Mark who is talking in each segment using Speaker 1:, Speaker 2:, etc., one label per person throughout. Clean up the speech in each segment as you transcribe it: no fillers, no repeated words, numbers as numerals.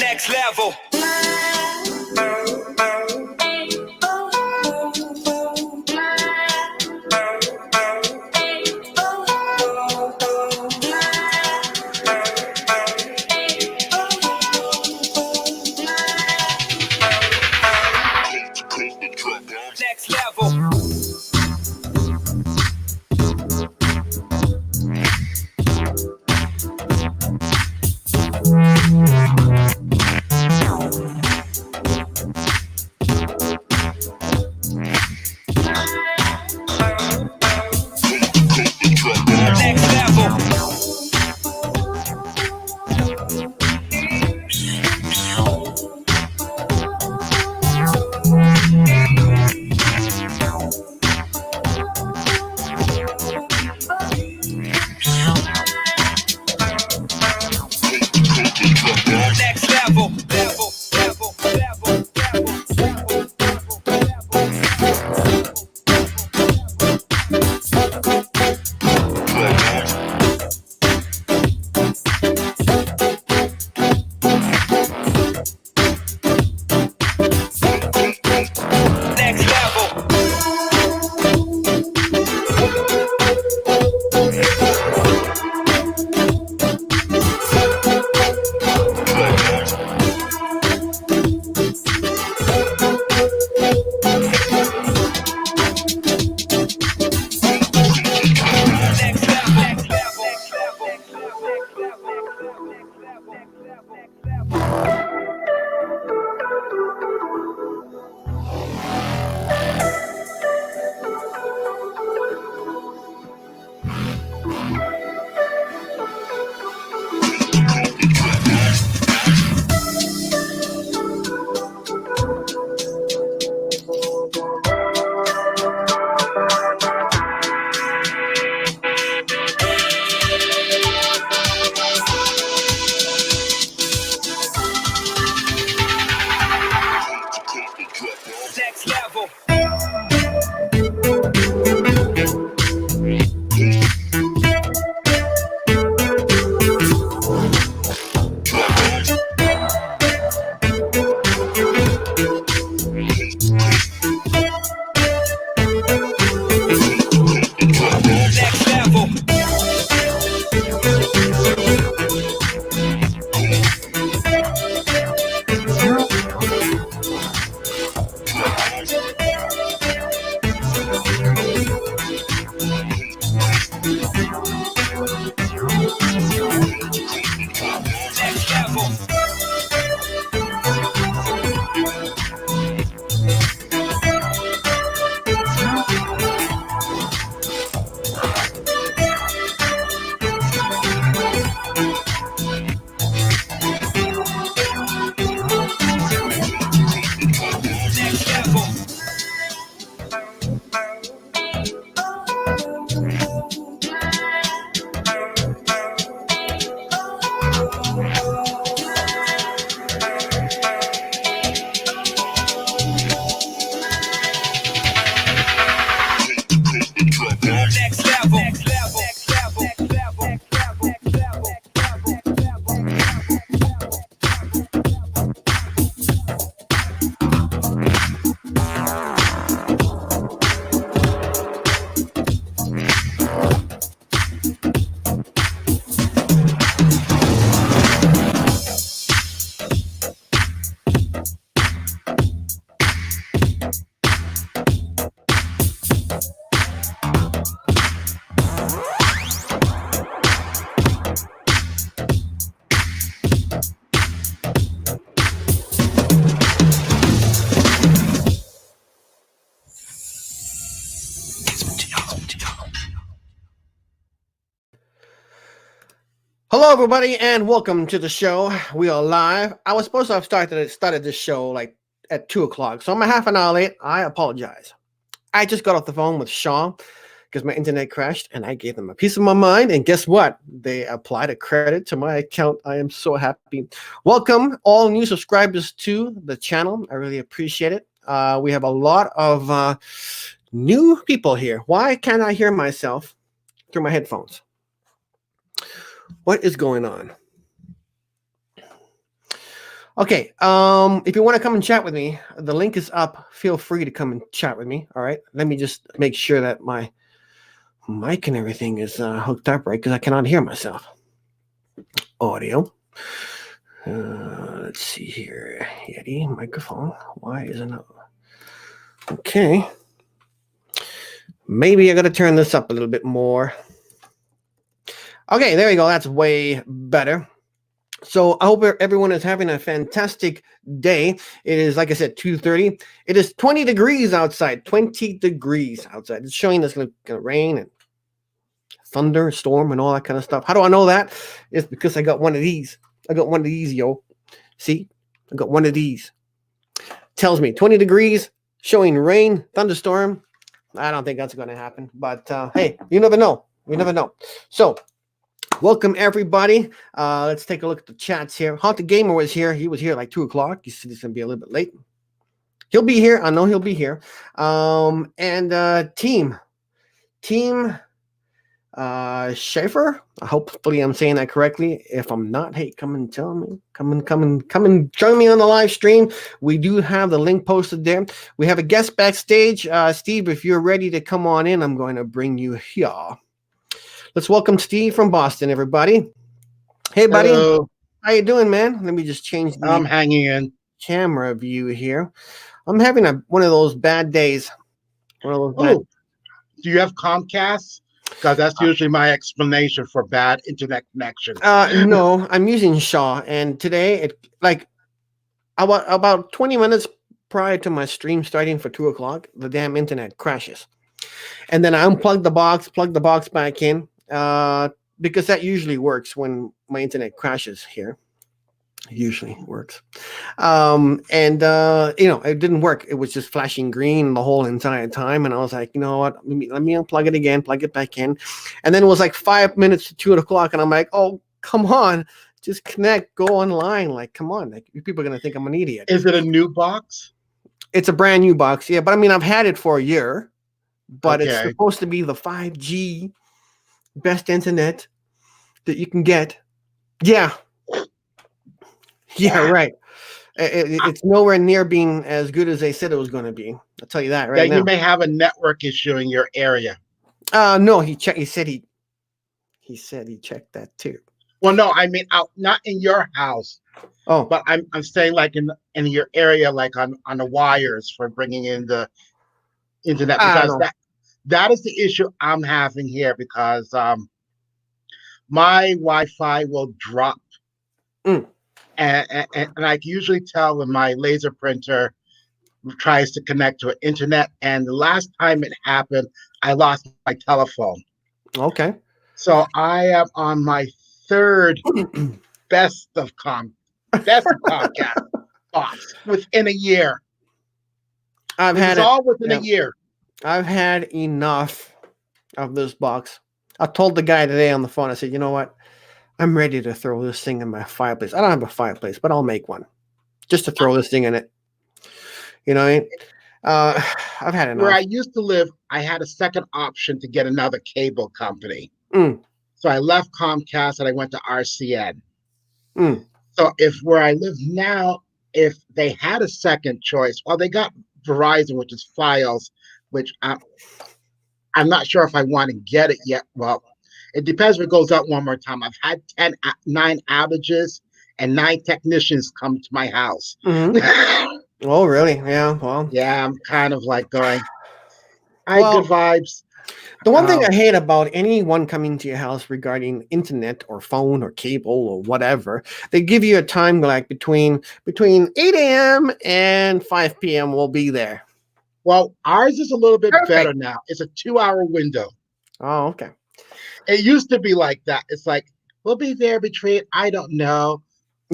Speaker 1: Next level. Next level. Next level.
Speaker 2: Hello, everybody, and welcome to the show. We are live. I was supposed to have started this show like at 2 o'clock, so I'm a half an hour late. I apologize. I just got off the phone with Sean because my internet crashed, and I gave them a piece of my mind. And guess what? they applied a credit to my account. I am so happy. Welcome all new subscribers to the channel. I really appreciate it. We have a lot of new people here. Why can't I hear myself through my headphones? What is going on? Okay, if you want to come and chat with me, the link is up. Feel free to come and chat with me. All right, let me just make sure that my mic and everything is hooked up right, because I cannot hear myself. Audio. Let's see here. Yeti microphone. Why isn't it? Okay. Maybe I got to turn this up a little bit more. Okay, there we go. That's way better. So I hope everyone is having a fantastic day. It is, like I said, 2:30. It is 20 degrees outside. 20 degrees outside. It's showing it's going to rain and thunder, storm, and all that kind of stuff. How do I know that? It's because I got one of these. I got one of these, yo. See? I got one of these. Tells me 20 degrees, showing rain, thunderstorm. I don't think that's going to happen. But hey, you never know. You never know. So welcome, everybody. Let's take a look at the chats here. Haunted Gamer was here. He was here like 2 o'clock. You see, he's going to be a little bit late. He'll be here. I know he'll be here. Team Schaefer. Hopefully I'm saying that correctly. If I'm not, hey, come and tell me. Come and join me on the live stream. We do have the link posted there. We have a guest backstage. Steve, if you're ready to come on in, I'm going to bring you here. Let's welcome Steve from Boston, everybody. Hey, buddy.
Speaker 3: Hello.
Speaker 2: How you doing, man? Let me just change the
Speaker 3: I'm hanging in.
Speaker 2: camera view here. I'm having one of those bad days. One of those bad.
Speaker 3: Oh, do you have Comcast? Because that's usually my explanation for bad internet connection.
Speaker 2: No, I'm using Shaw, and today about 20 minutes prior to my stream starting for 2 o'clock, the damn internet crashes, and then I unplug the box, plug the box back in, because that usually works when my internet crashes here. It usually works, it didn't work. It was just flashing green the whole entire time, and I was like, you know what? Let me unplug it again, plug it back in, and then it was like 5 minutes to 2 o'clock, and I'm like, oh, come on, just connect, go online, like, come on, like, people are gonna think I'm an idiot.
Speaker 3: Is it a new box?
Speaker 2: It's a brand new box, yeah, but I mean, I've had it for a year, but
Speaker 3: Okay.
Speaker 2: It's supposed to be the 5G best internet that you can get. Yeah. Yeah, right. It's nowhere near being as good as they said it was going to be. I'll tell you that right now.
Speaker 3: You may have a network issue in your area.
Speaker 2: No, he checked. He said he checked that too.
Speaker 3: Well, no, I mean not in your house.
Speaker 2: Oh,
Speaker 3: but I'm saying like in your area, like on the wires for bringing in the internet, because that is the issue I'm having here, because my Wi-Fi will drop. And I can usually tell when my laser printer tries to connect to an internet. And the last time it happened, I lost my telephone.
Speaker 2: Okay.
Speaker 3: So I am on my third best of Comcast box within a year. It's all within a year.
Speaker 2: I've had enough of this box. I told the guy today on the phone, I said, you know what? I'm ready to throw this thing in my fireplace. I don't have a fireplace, but I'll make one just to throw this thing in it. You know what I mean? I've had enough.
Speaker 3: Where I used to live, I had a second option to get another cable company. So I left Comcast and I went to RCN. So where I live now, if they had a second choice, well, they got Verizon, which is Files, which I'm not sure if I want to get it yet. Well, it depends if it goes up one more time. I've had 9 outages and 9 technicians come to my house.
Speaker 2: Oh, really? Yeah. Well,
Speaker 3: yeah, I'm kind of like going, good vibes.
Speaker 2: The one thing I hate about anyone coming to your house regarding internet or phone or cable or whatever, they give you a time like between 8 a.m. and 5 p.m. we'll be there.
Speaker 3: Well, ours is a little bit better now. It's a 2-hour window.
Speaker 2: Oh, okay.
Speaker 3: It used to be like that. It's like, we'll be there between, I don't know,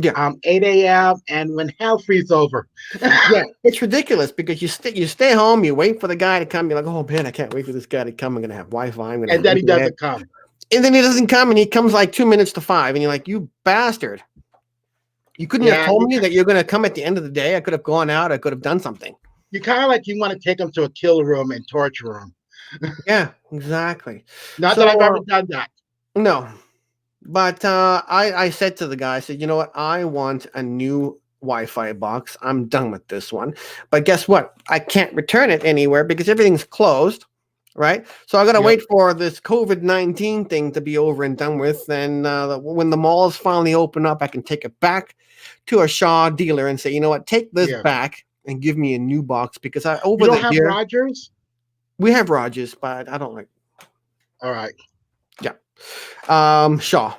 Speaker 3: 8 a.m. and when hell freezes over.
Speaker 2: Yeah, it's ridiculous because you stay home, you wait for the guy to come, you're like, oh man, I can't wait for this guy to come. I'm gonna have Wi-Fi.
Speaker 3: And then he doesn't come.
Speaker 2: And then he doesn't come, and he comes like 2 minutes to 5, and you're like, you bastard. You couldn't have told me that you're going to come at the end of the day. I could have gone out. I could have done something.
Speaker 3: You kind of like you want to take him to a kill room and torture room.
Speaker 2: Yeah, exactly.
Speaker 3: Not that I've ever done that.
Speaker 2: No. But I said to the guy, I said, you know what? I want a new Wi-Fi box. I'm done with this one. But guess what? I can't return it anywhere because everything's closed. Right. So I got to wait for this COVID-19 thing to be over and done with. And when the malls finally open up, I can take it back to a Shaw dealer and say, you know what, take this back and give me a new box because I over
Speaker 3: you don't have Rogers?
Speaker 2: We have Rogers, but I don't like.
Speaker 3: All right.
Speaker 2: Yeah. Shaw.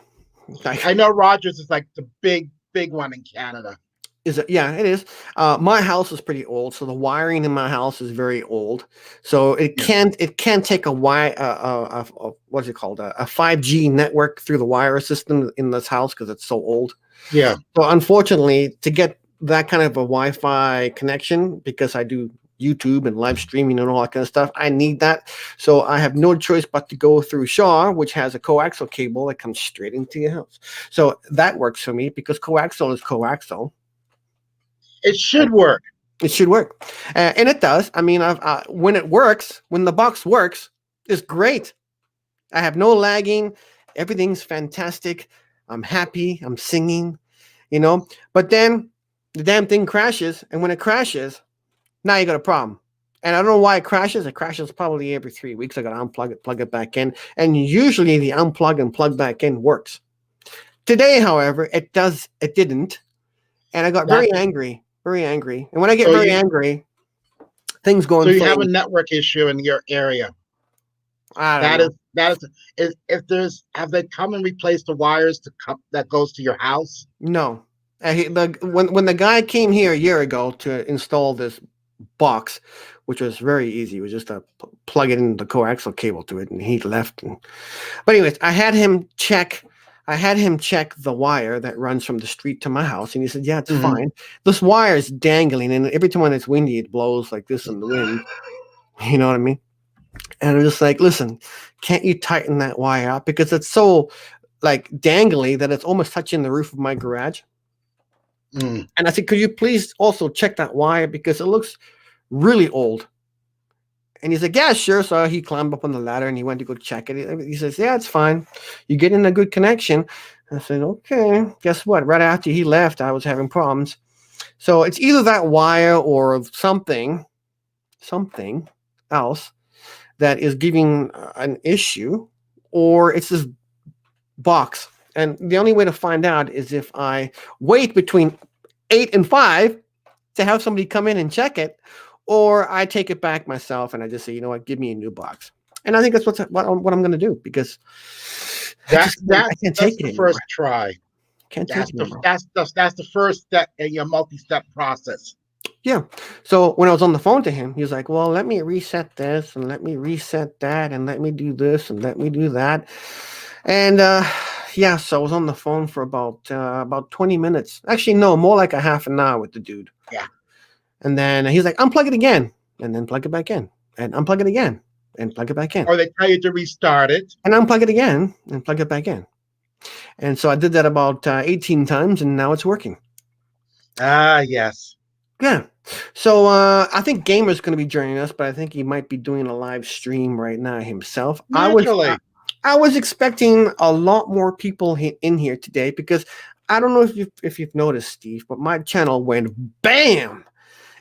Speaker 3: I know Rogers is like the big one in Canada.
Speaker 2: Is it? Yeah, it is. My house is pretty old, so the wiring in my house is very old. So it can't take a what's it called? A 5G network through the wire system in this house because it's so old.
Speaker 3: Yeah.
Speaker 2: So unfortunately, to get that kind of a Wi-Fi connection, because I do YouTube and live streaming and all that kind of stuff, I need that. So I have no choice but to go through Shaw, which has a coaxial cable that comes straight into your house. So that works for me because coaxial is coaxial.
Speaker 3: It should work.
Speaker 2: It should work. And it does. I mean, when it works, when the box works, it's great. I have no lagging. Everything's fantastic. I'm happy. I'm singing, But then the damn thing crashes. And when it crashes, now you got a problem. And I don't know why it crashes. It crashes probably every 3 weeks. I got to unplug it, plug it back in. And usually the unplug and plug back in works. Today, however, it didn't. And I got very angry. Very angry. And when I get very angry, things go.
Speaker 3: So you have a network issue in your area. That is have they come and replaced the wires that goes to your house?
Speaker 2: No. When the guy came here a year ago to install this box, which was very easy, it was just to plug it in the coaxial cable to it, and he left. But anyways, I had him check the wire that runs from the street to my house. And he said, yeah, it's fine. This wire is dangling. And every time when it's windy, it blows like this in the wind. You know what I mean? And I'm just like, listen, can't you tighten that wire up? Because it's so like dangly that it's almost touching the roof of my garage. And I said, could you please also check that wire? Because it looks really old. And he's like, yeah, sure. So he climbed up on the ladder and he went to go check it. He says, yeah, it's fine. You're getting a good connection. I said, okay. Guess what? Right after he left, I was having problems. So it's either that wire or something else that is giving an issue, or it's this box. And the only way to find out is if I wait between 8 and 5 to have somebody come in and check it, or I take it back myself and I just say, you know what, give me a new box. And I think that's what I'm going to do because I can't take it anymore.
Speaker 3: First try.
Speaker 2: Can't take it anymore.
Speaker 3: That's the first step in your multi-step process.
Speaker 2: Yeah. So when I was on the phone to him, he was like, well, let me reset this and let me reset that and let me do this and let me do that. And so I was on the phone for about 20 minutes. Actually, no, more like a half an hour with the dude.
Speaker 3: Yeah.
Speaker 2: And then he's like, unplug it again and then plug it back in and unplug it again and plug it back in.
Speaker 3: Or they tell you to restart it.
Speaker 2: And unplug it again and plug it back in. And so I did that about 18 times and now it's working.
Speaker 3: Ah, yes.
Speaker 2: Yeah. So I think Gamer's going to be joining us, but I think he might be doing a live stream right now himself.
Speaker 3: Naturally.
Speaker 2: I was expecting a lot more people in here today because I don't know if you've noticed, Steve, but my channel went bam.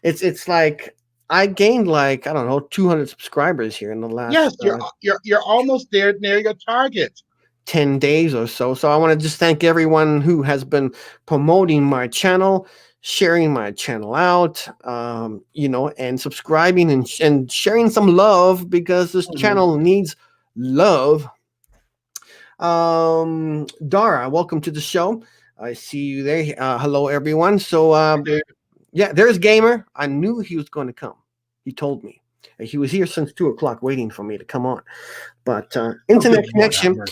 Speaker 2: It's like I gained 200 subscribers here in the last.
Speaker 3: Yes, you're almost there near your target.
Speaker 2: 10 days or so. So I want to just thank everyone who has been promoting my channel, sharing my channel out, and subscribing and sharing some love because this channel needs love. Dara, welcome to the show. I see you there. Hello, everyone. So, there's Gamer. I knew he was going to come. He told me. He was here since 2:00 waiting for me to come on. But internet connection.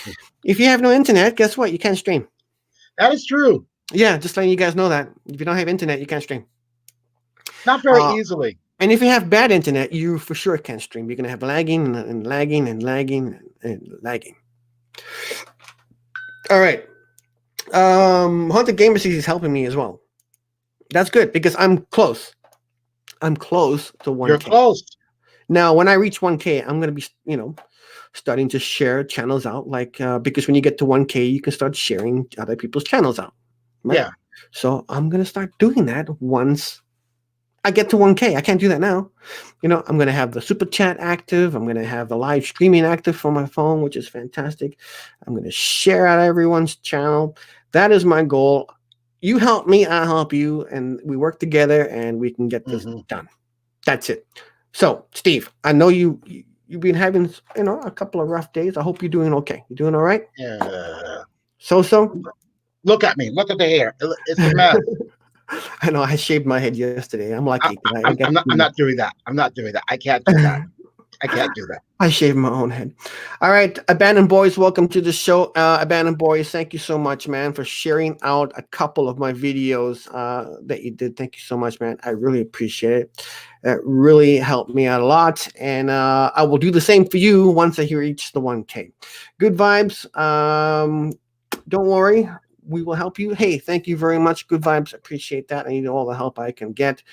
Speaker 2: If you have no internet, guess what? You can't stream.
Speaker 3: That is true.
Speaker 2: Yeah, just letting you guys know that. If you don't have internet, you can't stream.
Speaker 3: Not very easily.
Speaker 2: And if you have bad internet, you for sure can't stream. You're going to have lagging and lagging and lagging and lagging. All right. Haunted Gamer says he's helping me as well. That's good because I'm close. I'm close to
Speaker 3: You're
Speaker 2: 1K.
Speaker 3: close.
Speaker 2: Now, when I reach 1K, I'm going to be, starting to share channels out. Like, because when you get to 1K, you can start sharing other people's channels out. Right?
Speaker 3: Yeah.
Speaker 2: So I'm going to start doing that once I get to 1K. I can't do that now. I'm going to have the super chat active. I'm going to have the live streaming active from my phone, which is fantastic. I'm going to share out everyone's channel. That is my goal. You help me, I help you, and we work together, and we can get this done. That's it. So, Steve, I know you've been having a couple of rough days. I hope you're doing okay. You doing all right?
Speaker 3: Yeah.
Speaker 2: So.
Speaker 3: Look at me. Look at the hair. It's a mess.
Speaker 2: I know. I shaved my head yesterday. I'm lucky.
Speaker 3: I'm not doing that. I'm not doing that. I can't do that. I can't do that.
Speaker 2: I shaved my own head. All right, Abandoned Boys, welcome to the show. Abandoned Boys, thank you so much, man, for sharing out a couple of my videos that you did. Thank you so much, man. I really appreciate it. It really helped me out a lot, and I will do the same for you once I reach the 1K. Good vibes. Don't worry. We will help you. Hey, thank you very much. Good vibes. Appreciate that. I need all the help I can get.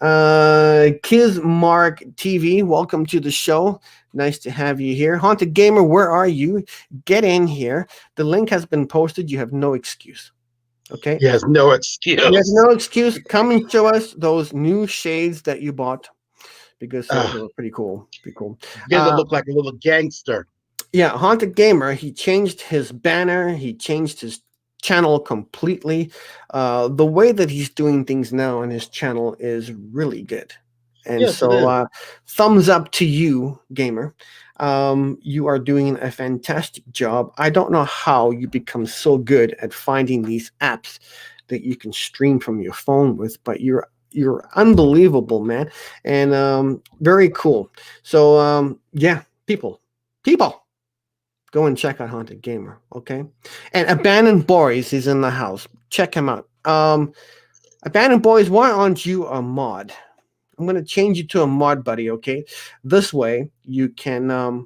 Speaker 2: Mark TV, welcome to the show. Nice to have you here. Haunted Gamer, where are you? Get in here. The link has been posted. You have no excuse. Okay?
Speaker 3: Yes, no excuse.
Speaker 2: There's no excuse. Come and show us those new shades that you bought because they were pretty cool. Pretty cool.
Speaker 3: Giza look like a little gangster.
Speaker 2: Yeah, Haunted Gamer, he changed his banner. He changed his channel completely. The way that he's doing things now on his channel is really good. And
Speaker 3: yes,
Speaker 2: so thumbs up to you, gamer. You are doing a fantastic job. I don't know how you become so good at finding these apps that you can stream from your phone with, but you're unbelievable, man. And very cool. So yeah, people go and check out Haunted Gamer, okay? And Abandoned Boys is in the house. Check him out. Abandoned Boys, why aren't you a mod? I'm going to change you to a mod, buddy, okay? This way, you can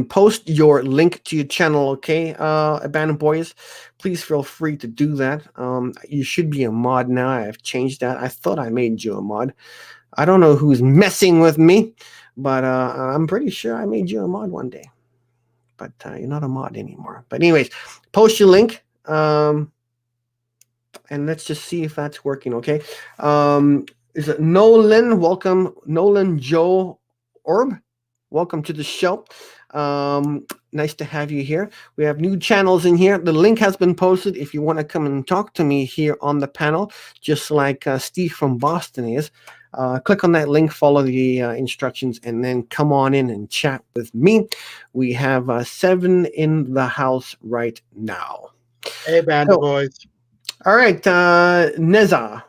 Speaker 2: post your link to your channel, okay? Abandoned Boys, please feel free to do that. You should be a mod now. I have changed that. I thought I made you a mod. I don't know who's messing with me, but I'm pretty sure I made you a mod one day. But you're not a mod anymore. But anyways, post your link, and let's just see if that's working, okay? Is it Nolan? Welcome, Nolan Joe Orb. Welcome to the show. Nice to have you here. We have new channels in here. The link has been posted if you want to come and talk to me here on the panel, just like Steve from Boston is. Click on that link, follow the instructions, and then come on in and chat with me. We have 7 in the house right now.
Speaker 3: Hey, Band Boys.
Speaker 2: All right, Neza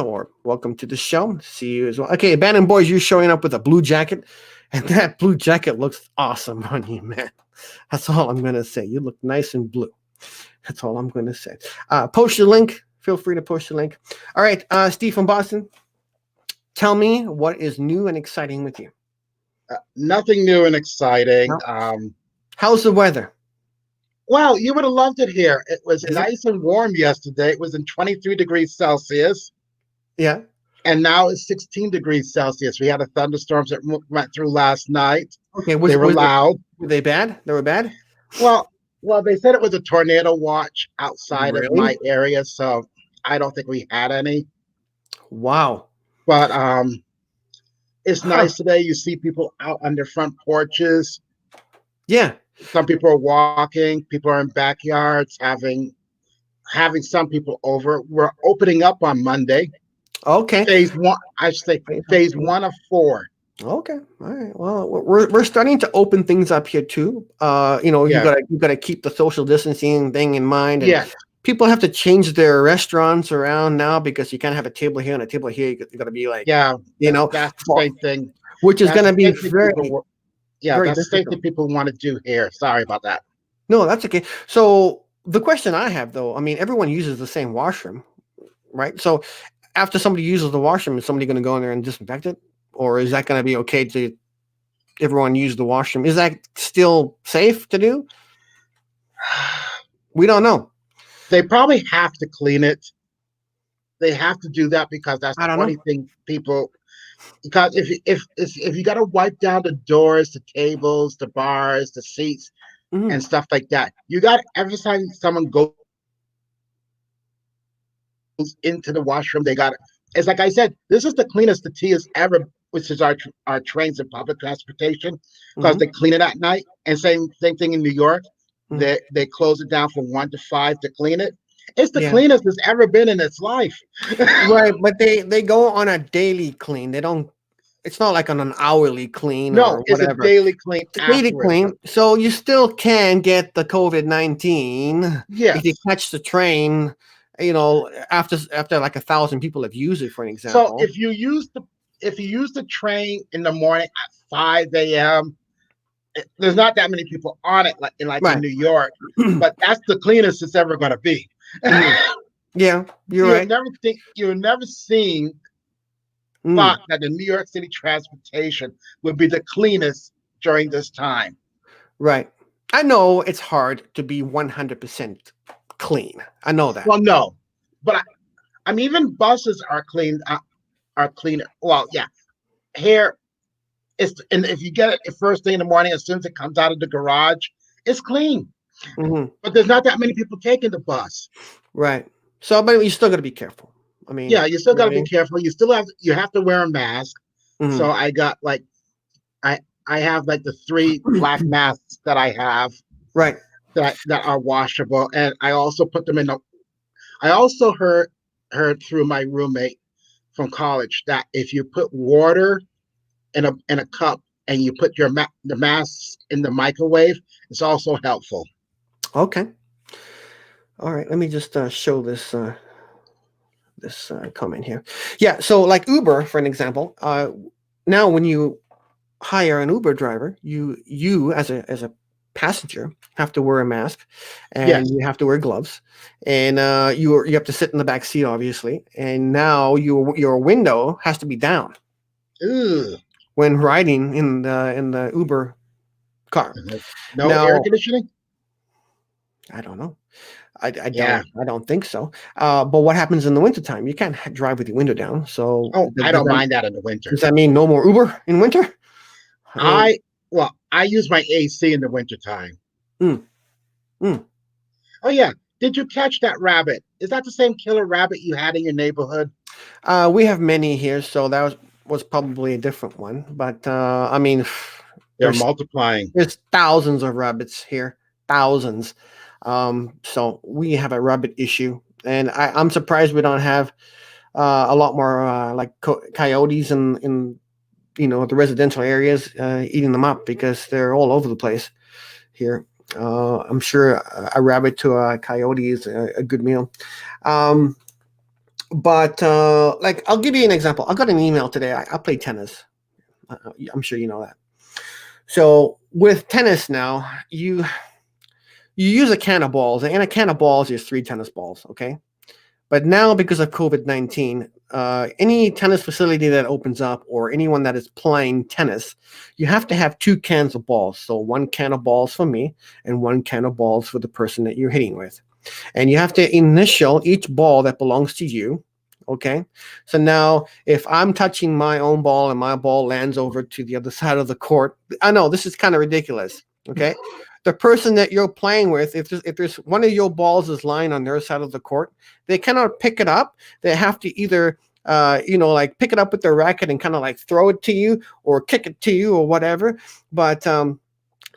Speaker 2: Orb, welcome to the show. See you as well. Okay, Abandoned Boys, you're showing up with a blue jacket, and that blue jacket looks awesome on you, man. That's all I'm going to say. You look nice and blue. That's all I'm going to say. Post your link. Feel free to post your link. All right, Steve from Boston. Tell me what is new and exciting with you.
Speaker 3: Nothing new and exciting.
Speaker 2: No. How's the weather?
Speaker 3: Well, you would have loved it here. It was nice and warm yesterday. It was in 23 degrees Celsius.
Speaker 2: Yeah.
Speaker 3: And now it's 16 degrees Celsius. We had a thunderstorms that went through last night.
Speaker 2: Okay.
Speaker 3: They were loud.
Speaker 2: Were they bad? They were bad?
Speaker 3: Well, they said it was a tornado watch outside of my area, so I don't think we had any.
Speaker 2: Wow.
Speaker 3: But it's nice today. You see people out on their front porches.
Speaker 2: Yeah.
Speaker 3: Some people are walking. People are in backyards having some people over. We're opening up on Monday.
Speaker 2: Okay.
Speaker 3: Phase 1. I should say phase 1 of 4.
Speaker 2: Okay. All right. Well, we're starting to open things up here too. You gotta keep the social distancing thing in mind. And people have to change their restaurants around now because you can't have a table here and a table here. You got to be like,
Speaker 3: that's the same thing.
Speaker 2: Which is going to be very,
Speaker 3: that's the same thing people want to do here. Sorry about that.
Speaker 2: No, that's okay. So the question I have though, I mean, everyone uses the same washroom, right? So after somebody uses the washroom, is somebody going to go in there and disinfect it, or is that going to be okay to everyone use the washroom. Is that still safe to do? We don't know.
Speaker 3: They probably have to clean it. They have to do that because that's
Speaker 2: I
Speaker 3: the
Speaker 2: don't
Speaker 3: only
Speaker 2: know.
Speaker 3: thing people. Because if you got to wipe down the doors, the tables, the bars, the seats,
Speaker 2: Mhm.
Speaker 3: and stuff like that, you got every time someone goes into the washroom, they got. It's like I said, this is the cleanest the T has ever, which is our trains and public transportation, because
Speaker 2: Mhm.
Speaker 3: they clean it at night. And same thing in New York,
Speaker 2: Mhm.
Speaker 3: they close it down from 1 to 5 to clean it. It's the
Speaker 2: Yeah.
Speaker 3: cleanest it's ever been in its life.
Speaker 2: Right, but they go on a daily clean. They don't. It's not like on an hourly clean
Speaker 3: No,
Speaker 2: or
Speaker 3: it's a
Speaker 2: whatever.
Speaker 3: daily clean
Speaker 2: It's a daily
Speaker 3: afterwards.
Speaker 2: clean, so you still can get the COVID-19 if you
Speaker 3: Yes.
Speaker 2: catch the train. After like 1,000 people have used it, for an
Speaker 3: So
Speaker 2: example.
Speaker 3: if you use the train in the morning at 5 a.m., there's not that many people on it like in
Speaker 2: Right.
Speaker 3: New York, but that's the cleanest it's ever going to be.
Speaker 2: Mhm. Yeah, you're
Speaker 3: you'll
Speaker 2: right.
Speaker 3: never think you'll never seen
Speaker 2: Mm,
Speaker 3: thought that the New York City transportation would be the cleanest during this time.
Speaker 2: right. I know it's hard to be 100% clean. I know that.
Speaker 3: Well, no, but I mean even buses are clean. Are clean. Well, yeah. Here, and if you get it the first thing in the morning, as soon as it comes out of the garage, it's clean.
Speaker 2: Mhm.
Speaker 3: But there's not that many people taking the bus.
Speaker 2: Right. So, but you still got to be careful. I mean,
Speaker 3: Yeah, you still
Speaker 2: you know
Speaker 3: got
Speaker 2: what
Speaker 3: to
Speaker 2: I
Speaker 3: be
Speaker 2: mean?
Speaker 3: careful. You have to wear a mask. So
Speaker 2: Mhm.
Speaker 3: I got like I I have like the three black masks that I have
Speaker 2: Right.
Speaker 3: that are washable, and I also put them in the. I also heard through my roommate from college that if you put water in a cup and you put the mask in the microwave, it's also helpful.
Speaker 2: Okay. All right. Let me just show this comment here. Yeah. So, like Uber, for an example, now when you hire an Uber driver, you as a passenger have to wear a mask, and
Speaker 3: Yes.
Speaker 2: you have to wear gloves, and you have to sit in the back seat, obviously. And now your window has to be down
Speaker 3: Ugh.
Speaker 2: when riding in the Uber car.
Speaker 3: No air
Speaker 2: Now,
Speaker 3: conditioning.
Speaker 2: I don't know. I
Speaker 3: Yeah.
Speaker 2: don't think so. But what happens in the wintertime? You can't drive with your window down. So
Speaker 3: Oh, I don't mind that in the
Speaker 2: does
Speaker 3: winter.
Speaker 2: that mean no more Uber in winter? I mean,
Speaker 3: I well, I use my AC in the wintertime.
Speaker 2: mm, mm.
Speaker 3: Oh yeah. Did you catch that rabbit? Is that the same killer rabbit you had in your neighborhood?
Speaker 2: We have many here, so that was probably a different one. But I mean,
Speaker 3: They're
Speaker 2: there's
Speaker 3: multiplying.
Speaker 2: there's thousands of rabbits here, thousands. So we have a rabbit issue, and I'm surprised we don't have a lot more like coyotes in the residential areas eating them up, because they're all over the place here. I'm sure a rabbit to a coyote is a good meal. Um, but like, I'll give you an example. I got an email today. I play tennis. I'm sure you know that. So with tennis now, you use a can of balls, and a can of balls is 3 tennis balls. Okay. But now, because of COVID-19, any tennis facility that opens up, or anyone that is playing tennis, you have to have 2 cans of balls. So 1 can of balls for me, and 1 can of balls for the person that you're hitting with. And you have to initial each ball that belongs to you. Okay. So now, if I'm touching my own ball and my ball lands over to the other side of the court, I know this is kind of ridiculous. Okay. The person that you're playing with, if there's one of your balls is lying on their side of the court, they cannot pick it up. They have to either like pick it up with their racket and kind of like throw it to you, or kick it to you, or whatever. But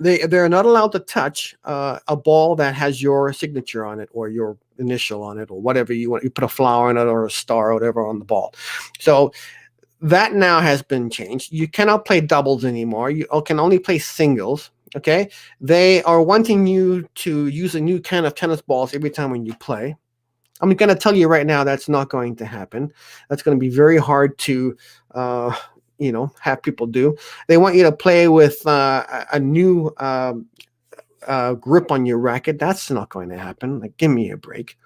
Speaker 2: they're not allowed to touch a ball that has your signature on it, or your initial on it, or whatever you want. You put a flower on it, or a star, or whatever on the ball. So that now has been changed. You cannot play doubles anymore. You can only play singles. Okay. They are wanting you to use a new can of tennis balls every time when you play. I'm going to tell you right now that's not going to happen. That's going to be very hard to, have people do. They want you to play with a new grip on your racket. That's not going to happen. Like, give me a break.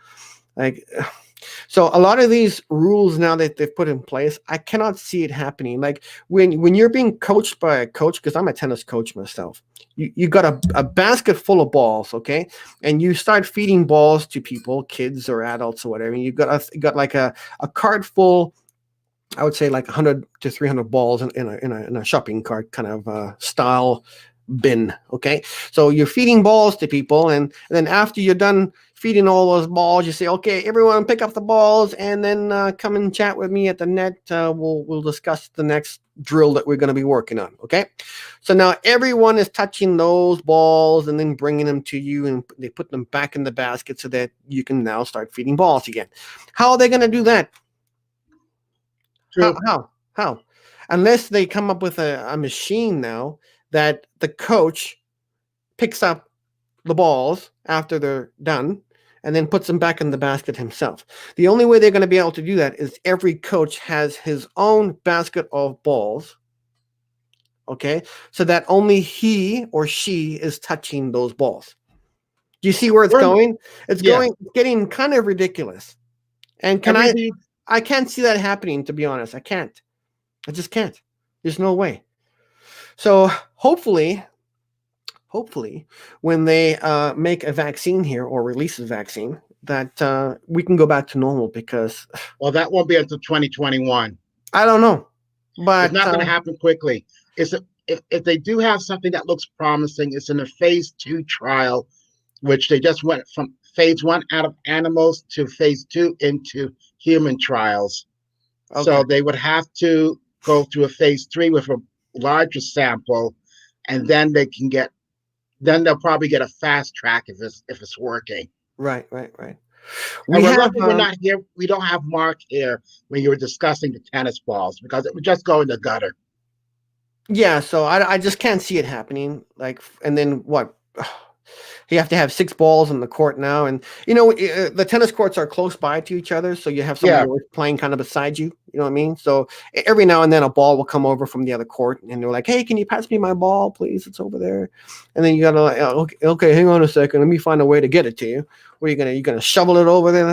Speaker 2: Like, So a lot of these rules now that they've put in place, I cannot see it happening. Like when you're being coached by a coach, because I'm a tennis coach myself, you got a basket full of balls, okay, and you start feeding balls to people, kids or adults or whatever. And you got like a cart full. I would say like 100 to 300 balls in a shopping cart kind of style bin. Okay, so you're feeding balls to people, and then after you're done feeding all those balls, you say, okay, everyone pick up the balls and then come and chat with me at the net. We'll discuss the next drill that we're going to be working on. Okay, so now everyone is touching those balls and then bringing them to you, and they put them back in the basket so that you can now start feeding balls again. How are they going to do that? How? Unless they come up with a machine now that the coach picks up the balls after they're done and then puts them back in the basket himself. The only way they're going to be able to do that is every coach has his own basket of balls, okay, so that only he or she is touching those balls. Do you see where it's going? It's getting kind of ridiculous. And I can't see that happening, to be honest. I can't. I just can't. There's no way. So hopefully, when they make a vaccine here or release a vaccine, that we can go back to normal, because
Speaker 3: that won't be until 2021.
Speaker 2: I don't know, but
Speaker 3: it's not going to happen quickly. If they do have something that looks promising, it's in a phase 2 trial, which they just went from phase 1 out of animals to phase 2 into human trials. Okay. So they would have to go through a phase 3 with a larger sample, and then they'll probably get a fast track if it's working.
Speaker 2: Right.
Speaker 3: We're not here. We don't have Mark here when you were discussing the tennis balls, because it would just go in the gutter.
Speaker 2: Yeah, so I just can't see it happening. Like, and then what? You have to have 6 balls in the court now, and the tennis courts are close by to each other, so you have somebody playing kind of beside you. You know what I mean? So every now and then a ball will come over from the other court, and they're like, "Hey, can you pass me my ball, please? It's over there." And then you gotta like, okay, hang on a second, let me find a way to get it to you. What are you gonna shovel it over there?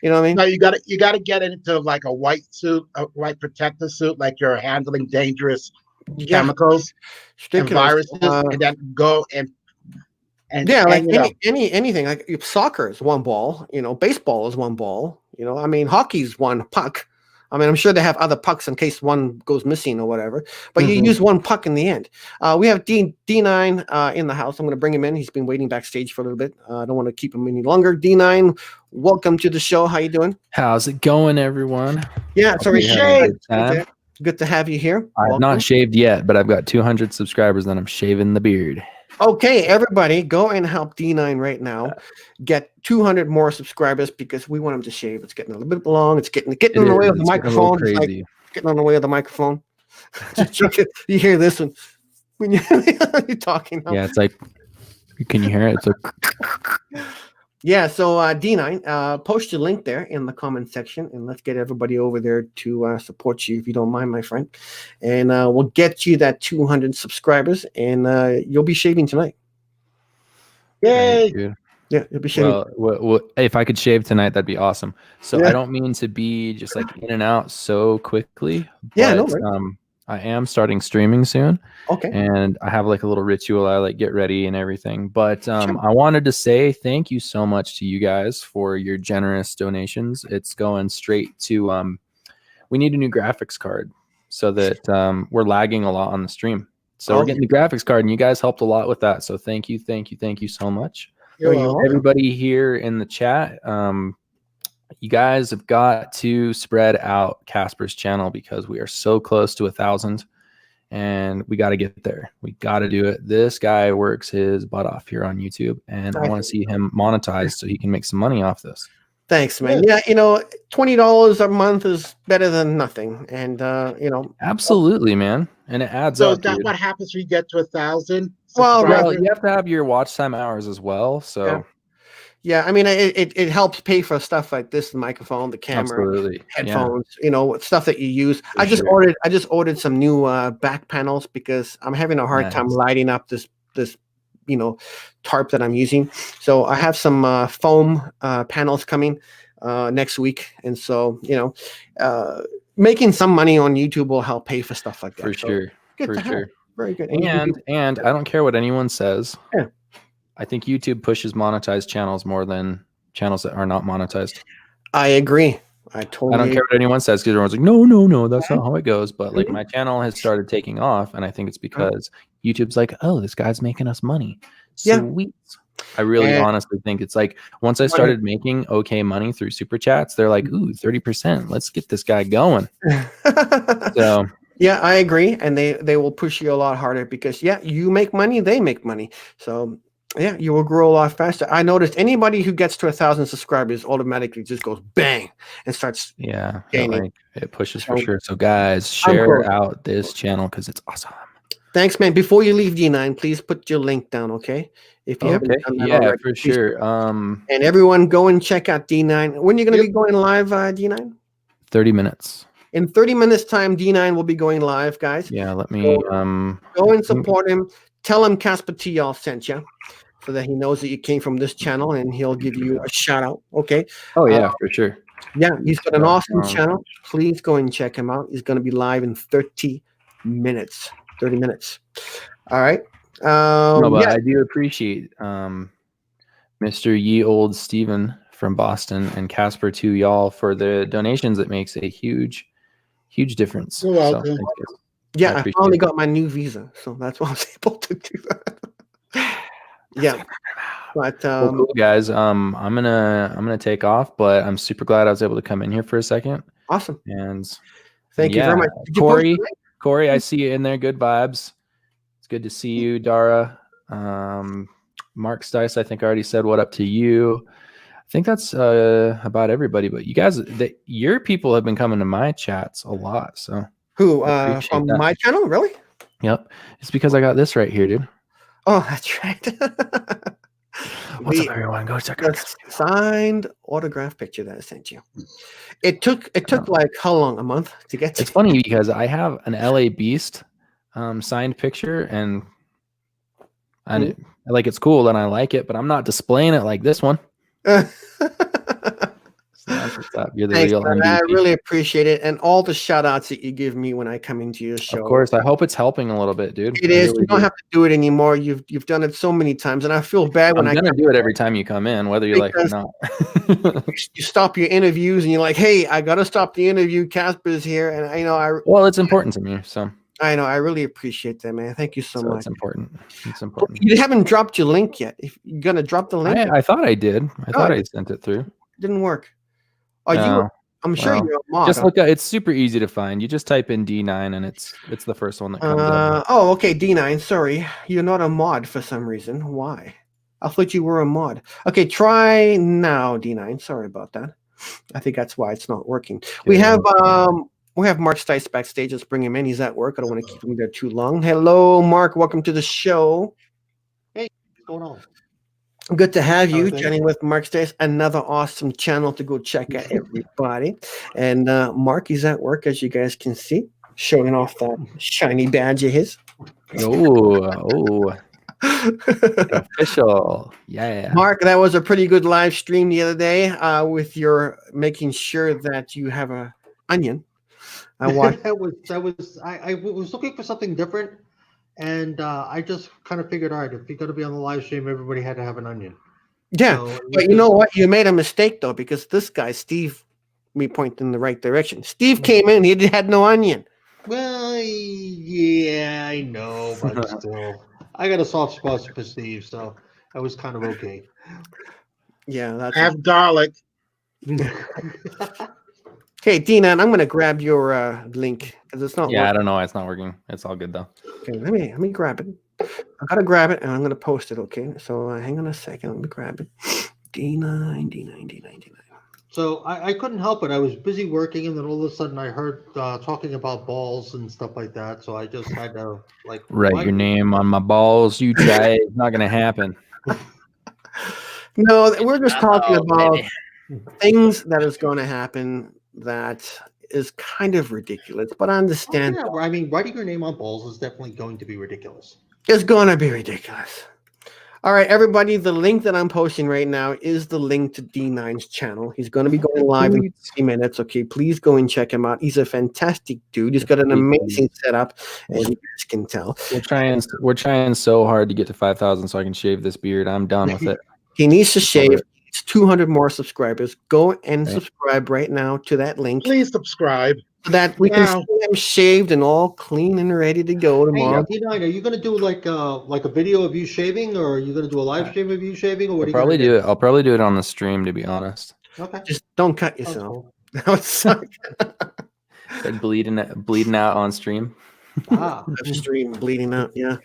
Speaker 2: You know what I mean?
Speaker 3: No, you gotta get it into like a white suit, a white protective suit, like you're handling dangerous chemicals and viruses, and then go and
Speaker 2: like anything. Like soccer is 1 ball, baseball is 1 ball, I mean, hockey's 1 puck. I mean, I'm sure they have other pucks in case one goes missing or whatever, but you use 1 puck in the end. We have D9 in the house. I'm going to bring him in. He's been waiting backstage for a little bit. I don't want to keep him any longer. D9, welcome to the show. How you doing?
Speaker 4: How's it going, everyone?
Speaker 2: Yeah, it's already shaved. Good to have you here.
Speaker 4: I've not shaved yet, but I've got 200 subscribers, and I'm shaving the beard.
Speaker 2: Okay, everybody, go and help D9 right now get 200 more subscribers, because we want him to shave. It's getting a little bit long. It's getting in the way of the microphone.
Speaker 4: Crazy.
Speaker 2: It's like getting on the way of the microphone. You hear this one when you're talking.
Speaker 4: Yeah, it's like, can you hear it? It's like.
Speaker 2: Yeah, so D9, post your link there in the comment section, and let's get everybody over there to support you, if you don't mind, my friend. And we'll get you that 200 subscribers, and you'll be shaving tonight.
Speaker 3: Yay!
Speaker 2: Yeah, you'll be shaving.
Speaker 4: Well, if I could shave tonight, that'd be awesome. So I don't mean to be just like in and out so quickly. But,
Speaker 2: no worries.
Speaker 4: I am starting streaming soon.
Speaker 2: Okay.
Speaker 4: And I have like a little ritual. I like get ready and everything. But I wanted to say thank you so much to you guys for your generous donations. It's going straight to we need a new graphics card, so that we're lagging a lot on the stream. So we're getting the graphics card, and you guys helped a lot with that. So thank you so much. Everybody here in the chat, you guys have got to spread out Casper's channel, because we are so close to 1,000, and we got to get there. We got to do it. This guy works his butt off here on YouTube, and I want to see him monetized so he can make some money off this.
Speaker 2: Thanks, man. Yeah, $20 a month is better than nothing, and
Speaker 4: absolutely, man, and it adds up.
Speaker 3: So is that what happens when you get to 1,000?
Speaker 4: Well, you have to have your watch time hours as well. So.
Speaker 2: Yeah, I mean, it helps pay for stuff like this: the microphone, the camera, headphones, stuff that you use. I just ordered some new back panels, because I'm having a hard time lighting up this tarp that I'm using. So I have some foam panels coming next week, and so making some money on YouTube will help pay for stuff like that.
Speaker 4: For sure.
Speaker 2: Good to have. Very good.
Speaker 4: And I don't care what anyone says.
Speaker 2: Yeah.
Speaker 4: I think YouTube pushes monetized channels more than channels that are not monetized.
Speaker 2: I agree. I don't
Speaker 4: care what anyone says, because everyone's like, no, that's not how it goes. But like my channel has started taking off, and I think it's because YouTube's like, oh, this guy's making us money. Sweet. I really honestly think it's like once I started making okay money through super chats, they're like, ooh, 30%. Let's get this guy going. So
Speaker 2: yeah, I agree. And they will push you a lot harder because you make money, they make money. So yeah, you will grow a lot faster. I noticed anybody who gets to 1,000 subscribers automatically just goes bang and starts gaining.
Speaker 4: It pushes for sure. So guys, share out this channel because it's awesome.
Speaker 2: Thanks, man. Before you leave, D9, please put your link down, okay? If you haven't done that already,
Speaker 4: for sure.
Speaker 2: And everyone go and check out D9. When are you going to be going live, D9?
Speaker 4: 30 minutes.
Speaker 2: In 30 minutes time, D9 will be going live, guys.
Speaker 4: Yeah, let me
Speaker 2: go and support him. Tell him Casper T y'all sent you, so that he knows that you came from this channel, and he'll give you a shout out. Okay.
Speaker 4: Oh yeah, for sure.
Speaker 2: Yeah, he's got an awesome channel. Please go and check him out. He's going to be live in 30 minutes. 30 minutes. All right.
Speaker 4: I do appreciate Mr. Ye Old Steven from Boston and Casper too, y'all, for the donations. It makes a huge difference.
Speaker 3: You're welcome.
Speaker 4: So,
Speaker 2: yeah, I finally got my new visa, so that's why I was able to do that. Yeah. But
Speaker 4: cool, guys. I'm gonna take off, but I'm super glad I was able to come in here for a second.
Speaker 2: Awesome.
Speaker 4: And
Speaker 2: thank you very much.
Speaker 4: Corey, I see you in there. Good vibes. It's good to see you, Dara. Mark Stice, I think I already said what up to you. I think that's about everybody. But you guys, your people have been coming to my chats a lot. So
Speaker 2: who from my channel? Really?
Speaker 4: Yep. It's because I got this right here, dude.
Speaker 2: Oh, that's right.
Speaker 4: What's up, everyone? Go check out the
Speaker 2: signed autograph picture that I sent you. It took like how long? A month to get to.
Speaker 4: It's funny because I have an LA Beast signed picture, and like it's cool and I like it, but I'm not displaying it like this one. So that's what's up. You're the real MVP.
Speaker 2: I really appreciate it, and all the shout outs that you give me when I come into your show.
Speaker 4: Of course, I hope it's helping a little bit, dude.
Speaker 2: It is. You don't have to do it anymore. You've done it so many times, and I feel bad when
Speaker 4: I'm gonna do it every time you come in, whether you like it or not.
Speaker 2: You stop your interviews, and you're like, "Hey, I gotta stop the interview. Casper's here," and
Speaker 4: well, it's important to me, so.
Speaker 2: I know. I really appreciate that, man. Thank you so much.
Speaker 4: It's important. It's important.
Speaker 2: You haven't dropped your link yet. If you're gonna drop the link,
Speaker 4: I thought I did. I thought I sent it through.
Speaker 2: Didn't work. Oh, I'm sure you're a mod.
Speaker 4: Just look at it's super easy to find. You just type in D9 and it's the first one that comes up.
Speaker 2: Oh, okay, D9. Sorry, you're not a mod for some reason. Why? I thought you were a mod. Okay, try now, D9. Sorry about that. I think that's why it's not working. We have Mark Stice backstage. Let's bring him in. He's at work. I don't want to keep him there too long. Hello, Mark. Welcome to the show.
Speaker 5: Hey, what's going on?
Speaker 2: Good to have you, chatting with Mark Stice. Another awesome channel to go check out, everybody. And Mark, he's at work, as you guys can see, showing off that shiny badge of his.
Speaker 4: Oh. Official. Yeah.
Speaker 2: Mark, that was a pretty good live stream the other day with your making sure that you have a onion. I watched.
Speaker 5: I was looking for something different, and I just kind of figured, all right, if you're going to be on the live stream, everybody had to have an onion.
Speaker 2: Yeah, so but you know what? You made a mistake though, because this guy Steve, me pointing in the right direction. Steve came in; he had no onion.
Speaker 5: Well, yeah, I know, but still, I got a soft spot for Steve, so I was kind of okay.
Speaker 2: Yeah, that's.
Speaker 3: I have garlic.
Speaker 2: Okay, Dina, I'm going to grab your link because it's not.
Speaker 4: Yeah, working. I don't know why it's not working. It's all good though.
Speaker 2: Okay, let me grab it. I gotta grab it and I'm going to post it. Okay, so hang on a second. Let me grab it. D9.
Speaker 5: So I couldn't help it. I was busy working, and then all of a sudden I heard talking about balls and stuff like that. So I just had to
Speaker 4: write your name on my balls. You try it. It's not going to happen.
Speaker 2: No, we're just talking about things that is going to happen. That is kind of ridiculous, but I understand.
Speaker 5: Oh, yeah. I mean, writing your name on balls is definitely going to be ridiculous.
Speaker 2: It's going to be ridiculous. All right, everybody. The link that I'm posting right now is the link to D9's channel. He's going to be going live in 50 minutes. Okay, please go and check him out. He's a fantastic dude. He's got an amazing setup, as you guys can tell.
Speaker 4: We're trying so hard to get to 5,000 so I can shave this beard. I'm done with it.
Speaker 2: He needs to shave. It's 200 more subscribers. Go and subscribe right now to that link.
Speaker 3: Please subscribe.
Speaker 2: So that we can see him shaved and all clean and ready to go tomorrow.
Speaker 5: Hey, D9, are you going to do like a video of you shaving, or are you going to do a live stream of you shaving, or what?
Speaker 4: I'll probably do it. I'll probably do it on the stream, to be honest.
Speaker 5: Okay.
Speaker 2: Just don't cut yourself. That would suck.
Speaker 4: bleeding out on stream.
Speaker 2: Stream bleeding out. Yeah.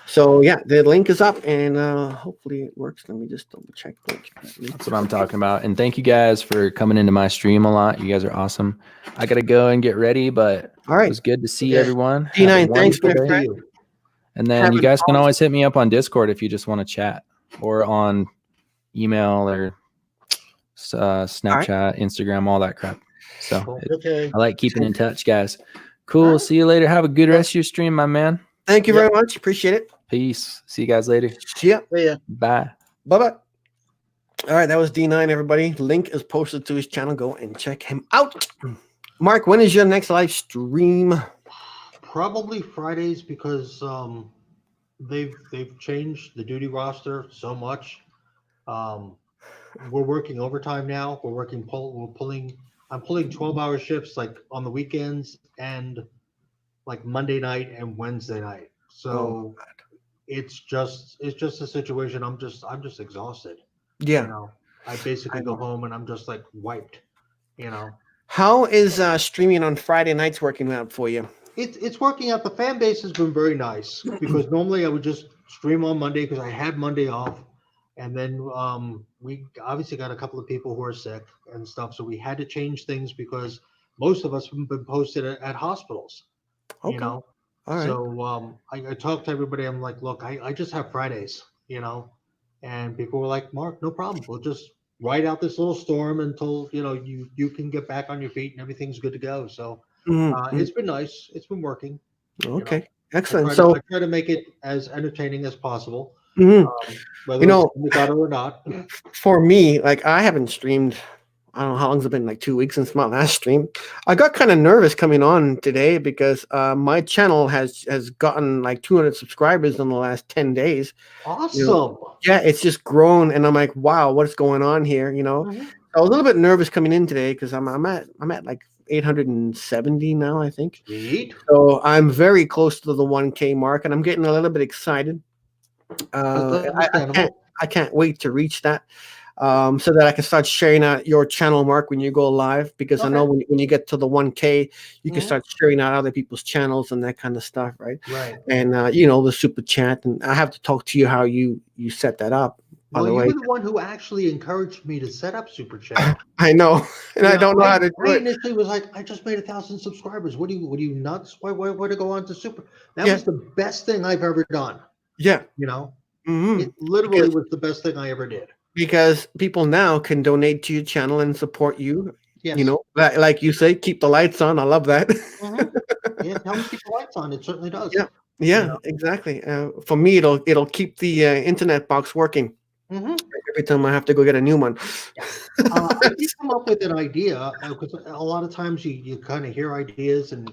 Speaker 2: So yeah, the link is up, and hopefully it works. Let me just double check.
Speaker 4: That's what I'm talking about. And thank you guys for coming into my stream a lot. You guys are awesome. I gotta go and get ready, but
Speaker 2: all right,
Speaker 4: it was good to see everyone.
Speaker 2: D9, thanks for you.
Speaker 4: And then you guys can always hit me up on Discord if you just want to chat, or on email or Snapchat, Instagram, all that crap. So I like keeping in touch, guys. Cool. See you later. Have a good rest of your stream, my man.
Speaker 2: Thank you very much. Appreciate it.
Speaker 4: Peace. See you guys later.
Speaker 2: See ya.
Speaker 4: Bye.
Speaker 2: Bye-bye. All right, that was D9, everybody. Link is posted to his channel. Go and check him out. Mark, when is your next live stream?
Speaker 5: Probably Fridays, because they've changed the duty roster so much. We're working overtime now. I'm pulling 12-hour shifts like on the weekends and like Monday night and Wednesday night. So it's just a situation. I'm just exhausted.
Speaker 2: Yeah.
Speaker 5: You know, I basically go home and I'm just like wiped, you know.
Speaker 2: How is streaming on Friday nights working out for you?
Speaker 5: It's working out. The fan base has been very nice, because normally I would just stream on Monday because I had Monday off. And then we obviously got a couple of people who are sick and stuff. So we had to change things because most of us have been posted at hospitals, you know.
Speaker 2: All right.
Speaker 5: So I talked to everybody. I'm like, look, I just have Fridays, you know. And people were like, Mark, no problem. We'll just ride out this little storm until, you know, you can get back on your feet and everything's good to go. So it's been nice. It's been working.
Speaker 2: Okay.
Speaker 5: You know?
Speaker 2: Excellent.
Speaker 5: I try to make it as entertaining as possible. Whether
Speaker 2: you know,
Speaker 5: it's got it or not.
Speaker 2: For me, like I haven't streamed. I don't know how long it's been, like 2 weeks since my last stream. I got kind of nervous coming on today because my channel has gotten like 200 subscribers in the last 10 days.
Speaker 5: Awesome.
Speaker 2: You know? Yeah, it's just grown, and I'm like, wow, what's going on here? You know, I was a little bit nervous coming in today because I'm at like 870 now, I think.
Speaker 5: Sweet.
Speaker 2: So I'm very close to the 1K mark, and I'm getting a little bit excited. I can't wait to reach that, so that I can start sharing out your channel, Mark, when you go live, because I know when you get to the 1K, you can start sharing out other people's channels and that kind of stuff, right?
Speaker 5: Right.
Speaker 2: And you know, the super chat, and I have to talk to you how you set that up.
Speaker 5: Well, you were the one who actually encouraged me to set up super chat.
Speaker 2: I know, and I don't know how to do it.
Speaker 5: I initially was like, I just made 1,000 subscribers. What are you nuts? Why to go on to super? That was the best thing I've ever done. Yeah. You know, it literally was the best thing I ever did.
Speaker 2: Because people now can donate to your channel and support you.
Speaker 5: Yes.
Speaker 2: You know, like you say, keep the lights on. I love that.
Speaker 5: Yeah, tell me to keep the lights on. It certainly does.
Speaker 2: Yeah, you know? Exactly. For me, it'll keep the internet box working. Every time I have to go get a new one.
Speaker 5: I did come up with an idea, because a lot of times you kind of hear ideas and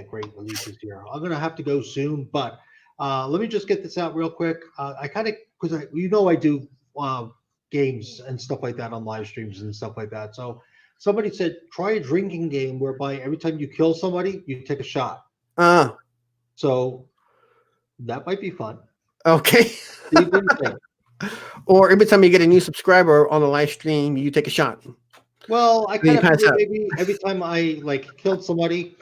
Speaker 5: great releases here. I'm gonna have to go soon, but let me just get this out real quick. I kind of, because I do games and stuff like that on live streams and stuff like that. So somebody said, try a drinking game whereby every time you kill somebody, you take a shot. So that might be fun.
Speaker 2: Okay.
Speaker 5: See what you think.
Speaker 2: Or every time you get a new subscriber on a live stream, you take a shot.
Speaker 5: Well, I kind of maybe every time I like killed somebody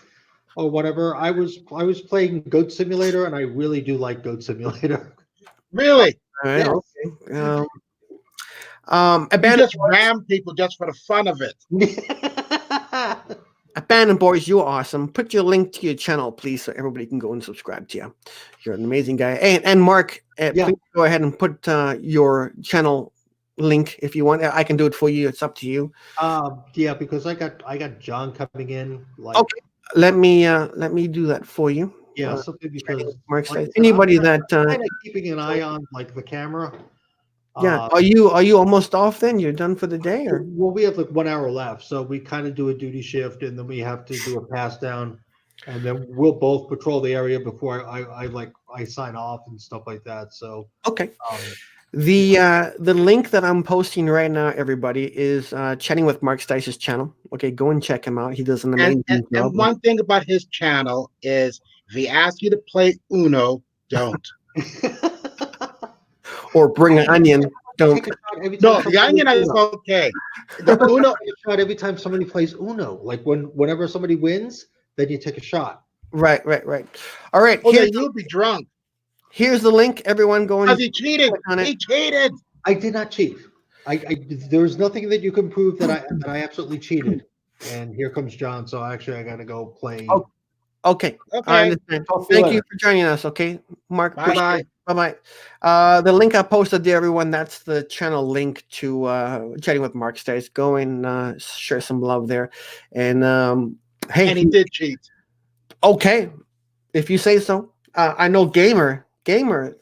Speaker 5: or whatever, I was playing Goat Simulator, and I really do like Goat Simulator.
Speaker 3: Really?
Speaker 2: All right,
Speaker 5: yes.
Speaker 2: Okay.
Speaker 3: You just ram people just for the fun of it.
Speaker 2: Abandoned Boys, you're awesome. Put your link to your channel, please, so everybody can go and subscribe to you. You're an amazing guy. And Mark, please go ahead and put your channel link if you want. I can do it for you. It's up to you.
Speaker 5: Yeah, because I got John coming in. Like,
Speaker 2: okay, let me do that for you.
Speaker 5: Yeah, something because
Speaker 2: Mark says anybody that
Speaker 5: kind of keeping an eye on like the camera.
Speaker 2: Yeah. Are you almost off then? You're done for the day, or?
Speaker 5: Well, we have like 1 hour left, so we kind of do a duty shift, and then we have to do a pass down, and then we'll both patrol the area before I sign off and stuff like that. So
Speaker 2: Okay.
Speaker 5: um,
Speaker 2: The link that I'm posting right now, everybody, is chatting with Mark Stice's channel. Okay, go and check him out. He does an amazing job.
Speaker 3: And one thing about his channel is if he asks you to play Uno, don't.
Speaker 2: Or bring an onion. Don't.
Speaker 5: take a shot every
Speaker 3: No,
Speaker 5: time
Speaker 3: the onion
Speaker 5: somebody-
Speaker 3: is okay. The Uno,
Speaker 5: take a shot every time somebody plays Uno. Like whenever somebody wins, then you take a shot.
Speaker 2: Right. All right.
Speaker 3: oh, then you'll be drunk.
Speaker 2: Here's the link. Everyone go
Speaker 3: Because
Speaker 2: and
Speaker 3: he cheated.
Speaker 2: click on it.
Speaker 3: He cheated.
Speaker 5: I did not cheat. There's nothing that you can prove that I absolutely cheated. And here comes John. So actually, I got to go play.
Speaker 2: Oh, okay. I
Speaker 3: Okay.
Speaker 2: understand.
Speaker 5: Talk to you
Speaker 2: Thank you
Speaker 5: later.
Speaker 2: for joining us. Okay, Mark.
Speaker 3: Bye-bye.
Speaker 2: Bye. The link I posted there, everyone. That's the channel link to chatting with Mark Stice. Go and share some love there. And hey,
Speaker 3: And he did cheat.
Speaker 2: okay, if you say so. I know Gamer.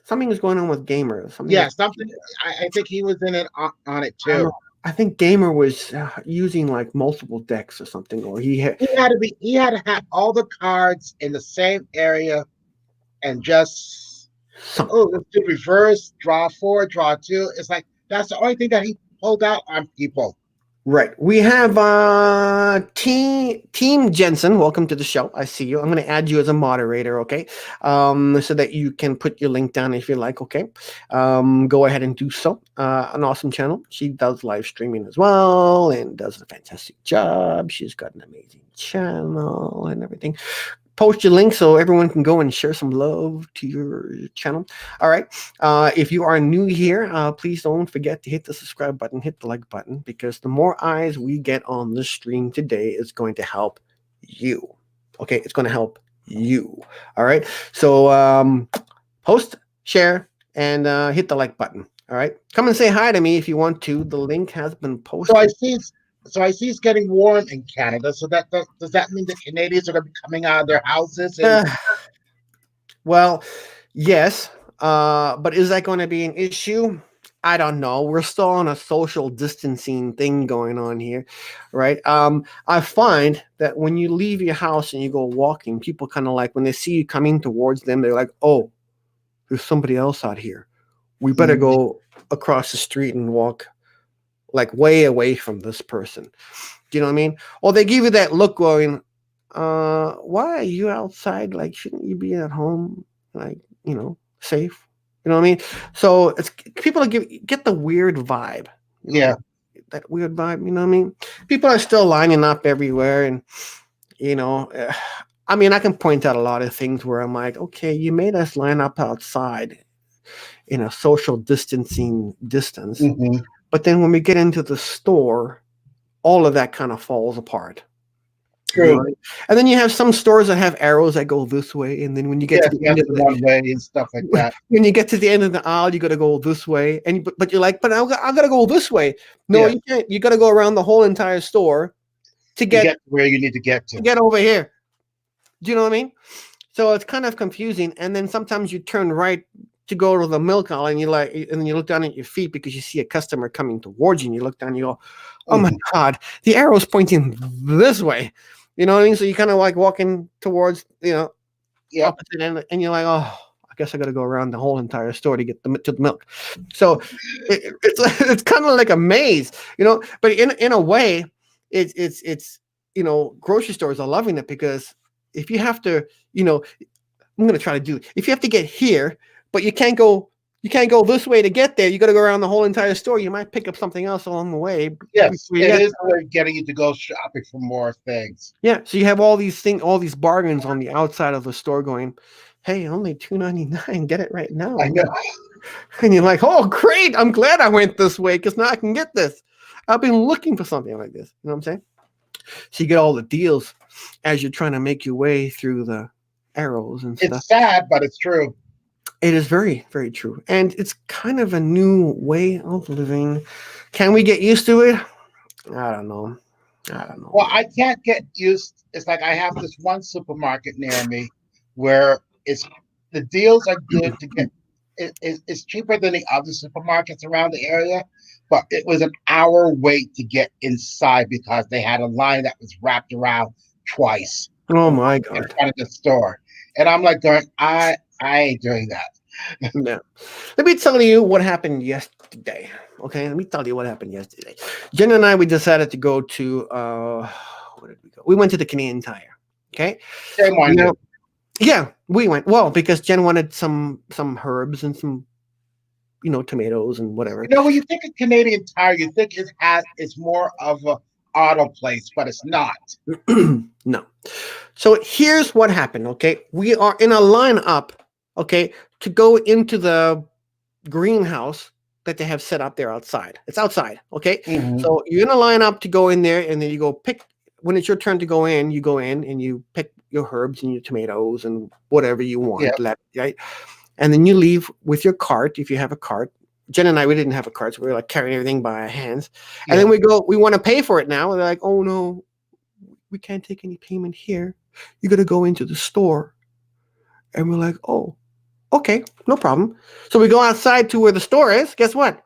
Speaker 2: Something is going on with Gamer.
Speaker 3: Yeah, something. I think he was in it on it too.
Speaker 2: I think Gamer was using like multiple decks or something, or he had.
Speaker 3: He had to have all the cards in the same area, and just let's do reverse, draw 4, draw 2. It's like that's the only thing that he pulled out on people.
Speaker 2: Right. We have Team Jensen. Welcome to the show. I see you. I'm going to add you as a moderator, okay? So that you can put your link down if you like, okay? Go ahead and do so. An awesome channel. She does live streaming as well and does a fantastic job. She's got an amazing channel and everything. Post your link so everyone can go and share some love to your channel. All right. If you are new here, please don't forget to hit the subscribe button, hit the like button, because the more eyes we get on this stream today is going to help you. Okay. It's going to help you. All right. So post, share, and hit the like button. All right. Come and say hi to me if you want to. The link has been posted.
Speaker 3: So I see it's getting warm in Canada. So does that mean the Canadians are going to be coming out of their houses?
Speaker 2: Well, yes. But is that going to be an issue? I don't know. We're still on a social distancing thing going on here, right? I find that when you leave your house and you go walking, people kind of like when they see you coming towards them, they're like, "Oh, there's somebody else out here. We better go across the street and walk like way away from this person." Do you know what I mean? Or they give you that look going, why are you outside? Like, shouldn't you be at home? Like, safe. You know what I mean? So it's people get the weird vibe.
Speaker 3: Yeah.
Speaker 2: That weird vibe, you know what I mean? People are still lining up everywhere. And, I mean, I can point out a lot of things where I'm like, okay, you made us line up outside in a social distancing distance.
Speaker 3: Mm-hmm.
Speaker 2: But then when we get into the store, all of that kind of falls apart.
Speaker 3: True.
Speaker 2: Right? And then you have some stores that have arrows that go this way. And then when you get to the end of the
Speaker 3: one way and stuff like that.
Speaker 2: When you get to the end of the aisle, you got to go this way. But you're like, but I got to go this way. No, you can't. You got to go around the whole entire store to get
Speaker 3: where you need to get
Speaker 2: to get over here. Do you know what I mean? So it's kind of confusing. And then sometimes you turn right to go to the milk aisle, and then you look down at your feet because you see a customer coming towards you, and you look down and you go, "Oh my God, the arrow's pointing this way." You know what I mean? So you kind of like walking towards, opposite end, and you're like, "Oh, I guess I got to go around the whole entire store to get to the milk." So it's kind of like a maze, But in a way, it's grocery stores are loving it because if you have to, I'm going to try to do. If you have to get here, but you can't go this way to get there. You got to go around the whole entire store. You might pick up something else along the way.
Speaker 3: Yes, it is getting you to go shopping for more things.
Speaker 2: Yeah, so you have all these bargains on the outside of the store going, "Hey, only $2.99. Get it right now."
Speaker 3: I know.
Speaker 2: And you're like, "Oh, great! I'm glad I went this way because now I can get this. I've been looking for something like this." You know what I'm saying? So you get all the deals as you're trying to make your way through the arrows and stuff.
Speaker 3: It's sad, but it's true.
Speaker 2: It is very, very true. And it's kind of a new way of living. Can we get used to it? I don't know.
Speaker 3: Well, I can't get used. It's like I have this one supermarket near me where the deals are good to get it's cheaper than the other supermarkets around the area, but it was an hour wait to get inside because they had a line that was wrapped around twice
Speaker 2: Oh
Speaker 3: in
Speaker 2: my God.
Speaker 3: front of the store. And I'm like going, I ain't doing that.
Speaker 2: Yeah. Let me tell you what happened yesterday. Okay, let me tell you what happened yesterday. Jen and I, we decided to go to where did we go? We went to the Canadian Tire. Okay.
Speaker 3: Shame on
Speaker 2: Now,
Speaker 3: you.
Speaker 2: yeah, we went. Well, because Jen wanted some herbs and some, tomatoes and whatever.
Speaker 3: You know, when you think of Canadian Tire, you think it's more of a auto place, but it's not.
Speaker 2: No. So here's what happened. Okay, we are in a lineup. Okay, to go into the greenhouse that they have set up there outside. It's outside. Okay,
Speaker 3: Mhm.
Speaker 2: so you're gonna line up to go in there, and then you go pick. When it's your turn to go in, you go in and you pick your herbs and your tomatoes and whatever you
Speaker 3: Yeah,
Speaker 2: want. Right, and then you leave with your cart if you have a cart. Jen and I, we didn't have a cart, so we were like carrying everything by our hands. And
Speaker 3: yeah.
Speaker 2: then we go, we want to pay for it now. And they're like, oh no, we can't take any payment here. You got to go into the store. And we're like, oh, okay, no problem. So we go outside to where the store is. Guess what?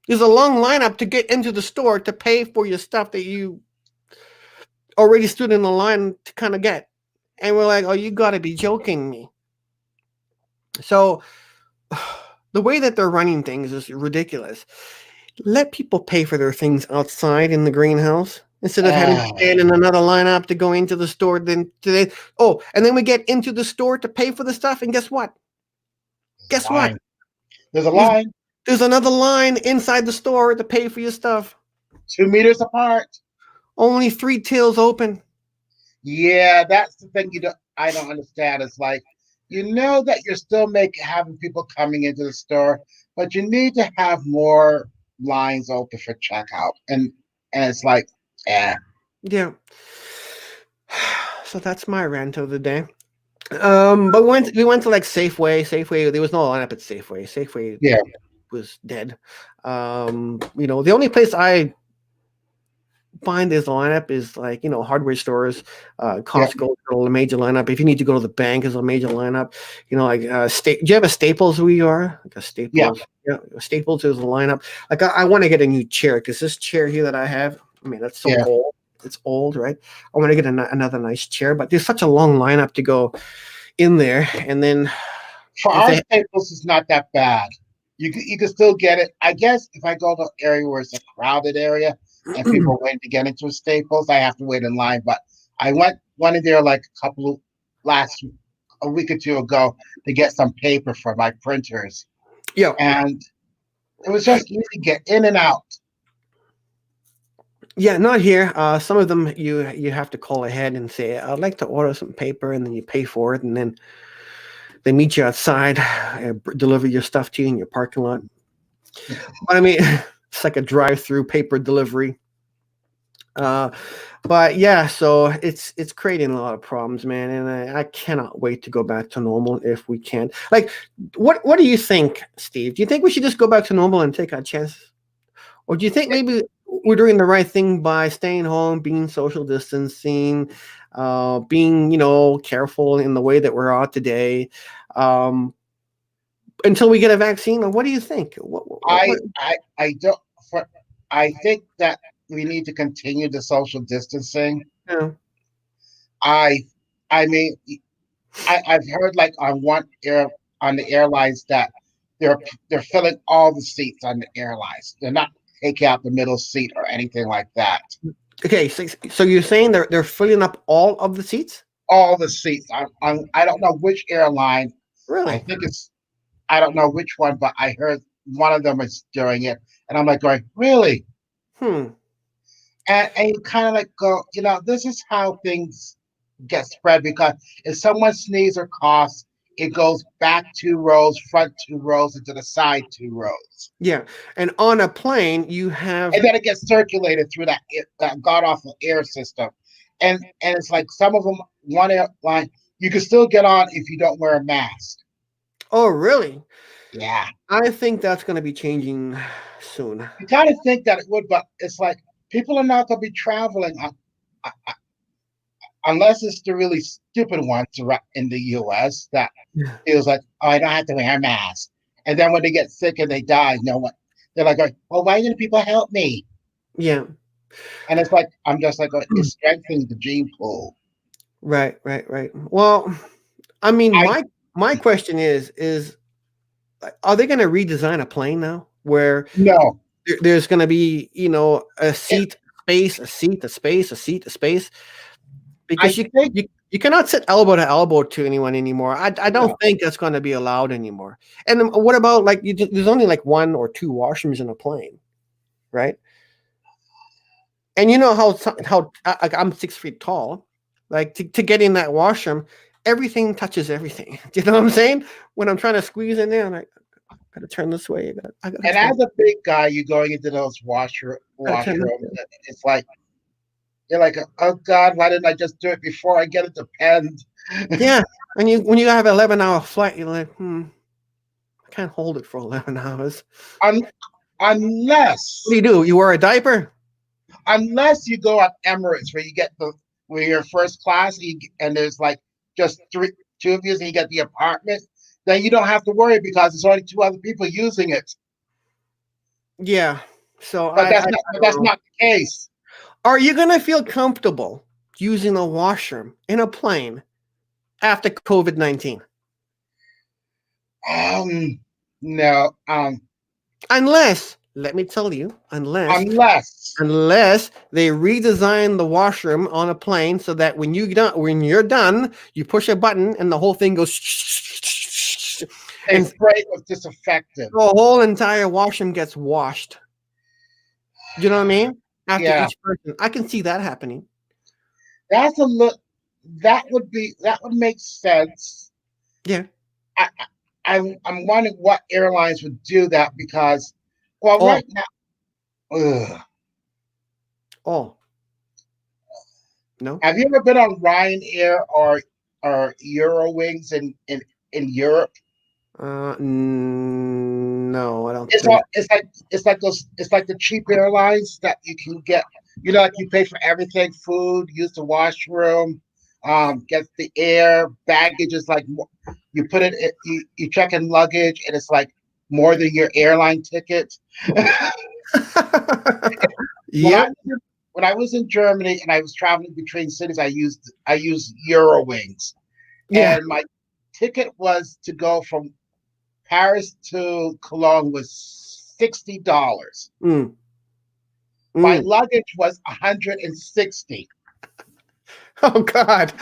Speaker 2: There's a long lineup to get into the store to pay for your stuff that you already stood in the line to kind of get. And we're like, oh, you got to be joking me. So the way that they're running things is ridiculous. Let people pay for their things outside in the greenhouse instead of having to
Speaker 3: Ah,
Speaker 2: stand in another lineup to go into the store. Then today, oh, and then we get into the store to pay for the stuff, and guess what?
Speaker 3: there's a
Speaker 2: Guess what?
Speaker 3: line. There's a
Speaker 2: There's,
Speaker 3: line
Speaker 2: there's another line inside the store to pay for your stuff.
Speaker 3: 2 meters apart.
Speaker 2: Only 3 tills open.
Speaker 3: Yeah, that's the thing I don't understand. It's like you know that you're still having people coming into the store, but you need to have more lines open for checkout. And it's like, yeah.
Speaker 2: Yeah. So that's my rant of the day. But we went to like Safeway. Safeway, there was no lineup at Safeway. Safeway
Speaker 3: Yeah.
Speaker 2: was dead. The only place I find this lineup is like hardware stores,
Speaker 3: Yeah.
Speaker 2: Costco, a major lineup. If you need to go to the bank, is a major lineup. Like do you have a Staples where you are? Like a
Speaker 3: Yeah.
Speaker 2: Staples? Yeah, Staples is a lineup. Like I want to get a new chair because this chair here that I have, I mean, that's so
Speaker 3: Yeah.
Speaker 2: old. It's old, right? I want to get another nice chair, but there's such a long lineup to go in there, and then
Speaker 3: For
Speaker 2: if
Speaker 3: our
Speaker 2: they,
Speaker 3: Staples, it's not that bad. You can still get it. I guess if I go to an area where it's a crowded area and people are waiting to get into a Staples, I have to wait in line. But I went in there like a week or two ago to get some paper for my printers,
Speaker 2: yeah,
Speaker 3: and it was just easy to get in and out.
Speaker 2: yeah, not here. Some of them you have to call ahead and say, I'd like to order some paper, and then you pay for it, and then they meet you outside, deliver your stuff to you in your parking lot. But I mean, it's like a drive-through paper delivery. But yeah, so it's creating a lot of problems, man, and I cannot wait to go back to normal if we can. Like, what do you think, Steve? Do you think we should just go back to normal and take our chances, or do you think maybe we're doing the right thing by staying home, being social distancing, being careful in the way that we're out today? Until we get a vaccine, or what do you think?
Speaker 3: I don't. For I think that we need to continue the social distancing.
Speaker 2: Yeah.
Speaker 3: I I mean, I've heard like on the airlines that they're filling all the seats on the airlines. They're not taking out the middle seat or anything like that.
Speaker 2: Okay, so you're saying they're filling up all of the seats?
Speaker 3: All the seats. I don't know which airline. I
Speaker 2: Really?
Speaker 3: think it's I don't know which one, but I heard one of them is doing it, and I'm like going, really?
Speaker 2: Hmm.
Speaker 3: And you kind of like go, this is how things get spread because if someone sneezes or coughs, it goes back 2 rows, front 2 rows, into the side 2 rows.
Speaker 2: Yeah. And on a plane, you have
Speaker 3: And then it gets circulated through that god awful air system. And it's like some of them, one airline, you can still get on if you don't wear a mask.
Speaker 2: oh, really?
Speaker 3: Yeah.
Speaker 2: I think that's going to be changing soon.
Speaker 3: You kind of think that it would, but it's like people are not going to be traveling unless it's the really stupid ones in the U.S. that feels like, oh, I don't have to wear a mask. And then when they get sick and they die, no one, they're like, well, why didn't people help me?
Speaker 2: Yeah.
Speaker 3: And it's like, I'm just like, it's strengthening the gene pool.
Speaker 2: Right. Well, I mean, my question is are they going to redesign a plane now where
Speaker 3: No.
Speaker 2: there's going to be, a seat space, a seat, a space, a seat, a space? Because you cannot sit elbow to elbow to anyone anymore. I don't think that's going to be allowed anymore. And then what about like there's only like 1 or 2 washrooms in a plane, right? And you know how I'm 6 feet tall, like to get in that washroom, everything touches everything. Do you know what I'm saying? When I'm trying to squeeze in there, I'm like, I gotta turn this way. I gotta
Speaker 3: and as a big guy, you're going into those washrooms. It's like you're like, oh God, why didn't I just do it before I get it depend?
Speaker 2: Yeah, and when you have an 11-hour flight, you're like, I can't hold it for 11 hours.
Speaker 3: Unless
Speaker 2: what do? You wear a diaper?
Speaker 3: Unless you go on Emirates where you're first class and there's like just 2 of you and you get the apartment, then you don't have to worry because there's only 2 other people using it.
Speaker 2: Yeah. So
Speaker 3: but that's not the case.
Speaker 2: Are you gonna feel comfortable using a washroom in a plane after COVID-19?
Speaker 3: No.
Speaker 2: Unless, let me tell you, unless they redesign the washroom on a plane so that when you're done, you push a button and the whole thing goes
Speaker 3: and spray with disinfectant.
Speaker 2: The whole entire washroom gets washed. You know what I mean? After each person, I can see that happening.
Speaker 3: That would make sense.
Speaker 2: Yeah.
Speaker 3: I'm wondering what airlines would do that because, right now. No. Have you ever been on Ryanair or Eurowings in Europe?
Speaker 2: No, I don't.
Speaker 3: It's like the cheap airlines that you can get. Like you pay for everything: food, use the washroom, get the air. Baggage is like you put it. You check in luggage, and it's like more than your airline ticket.
Speaker 2: Yeah.
Speaker 3: When I was in Germany and I was traveling between cities, I used Eurowings, and my ticket was to go from Paris to Cologne was $60. My luggage was $160.
Speaker 2: Oh God!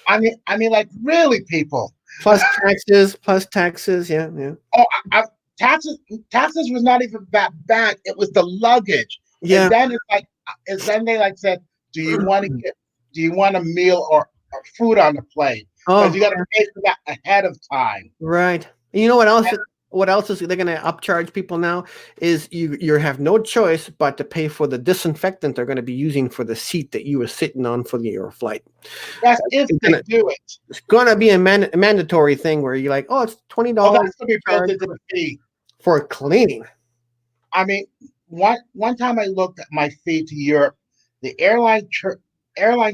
Speaker 3: I mean, like really, people.
Speaker 2: Plus taxes, yeah.
Speaker 3: Oh, taxes was not even that bad. It was the luggage.
Speaker 2: Yeah.
Speaker 3: And then they said, do you want a meal or food on the plane? Because you got to pay for that ahead of time.
Speaker 2: Right. You know what else? What else is they're going to upcharge people now? Is you have no choice but to pay for the disinfectant they're going to be using for the seat that you were sitting on for your flight.
Speaker 3: That's if they do it.
Speaker 2: It's going to be a mandatory thing where you're like, oh, it's $20.
Speaker 3: Oh, that's going to be built into the fee
Speaker 2: for cleaning.
Speaker 3: I mean, one time I looked at my fee to Europe, the airline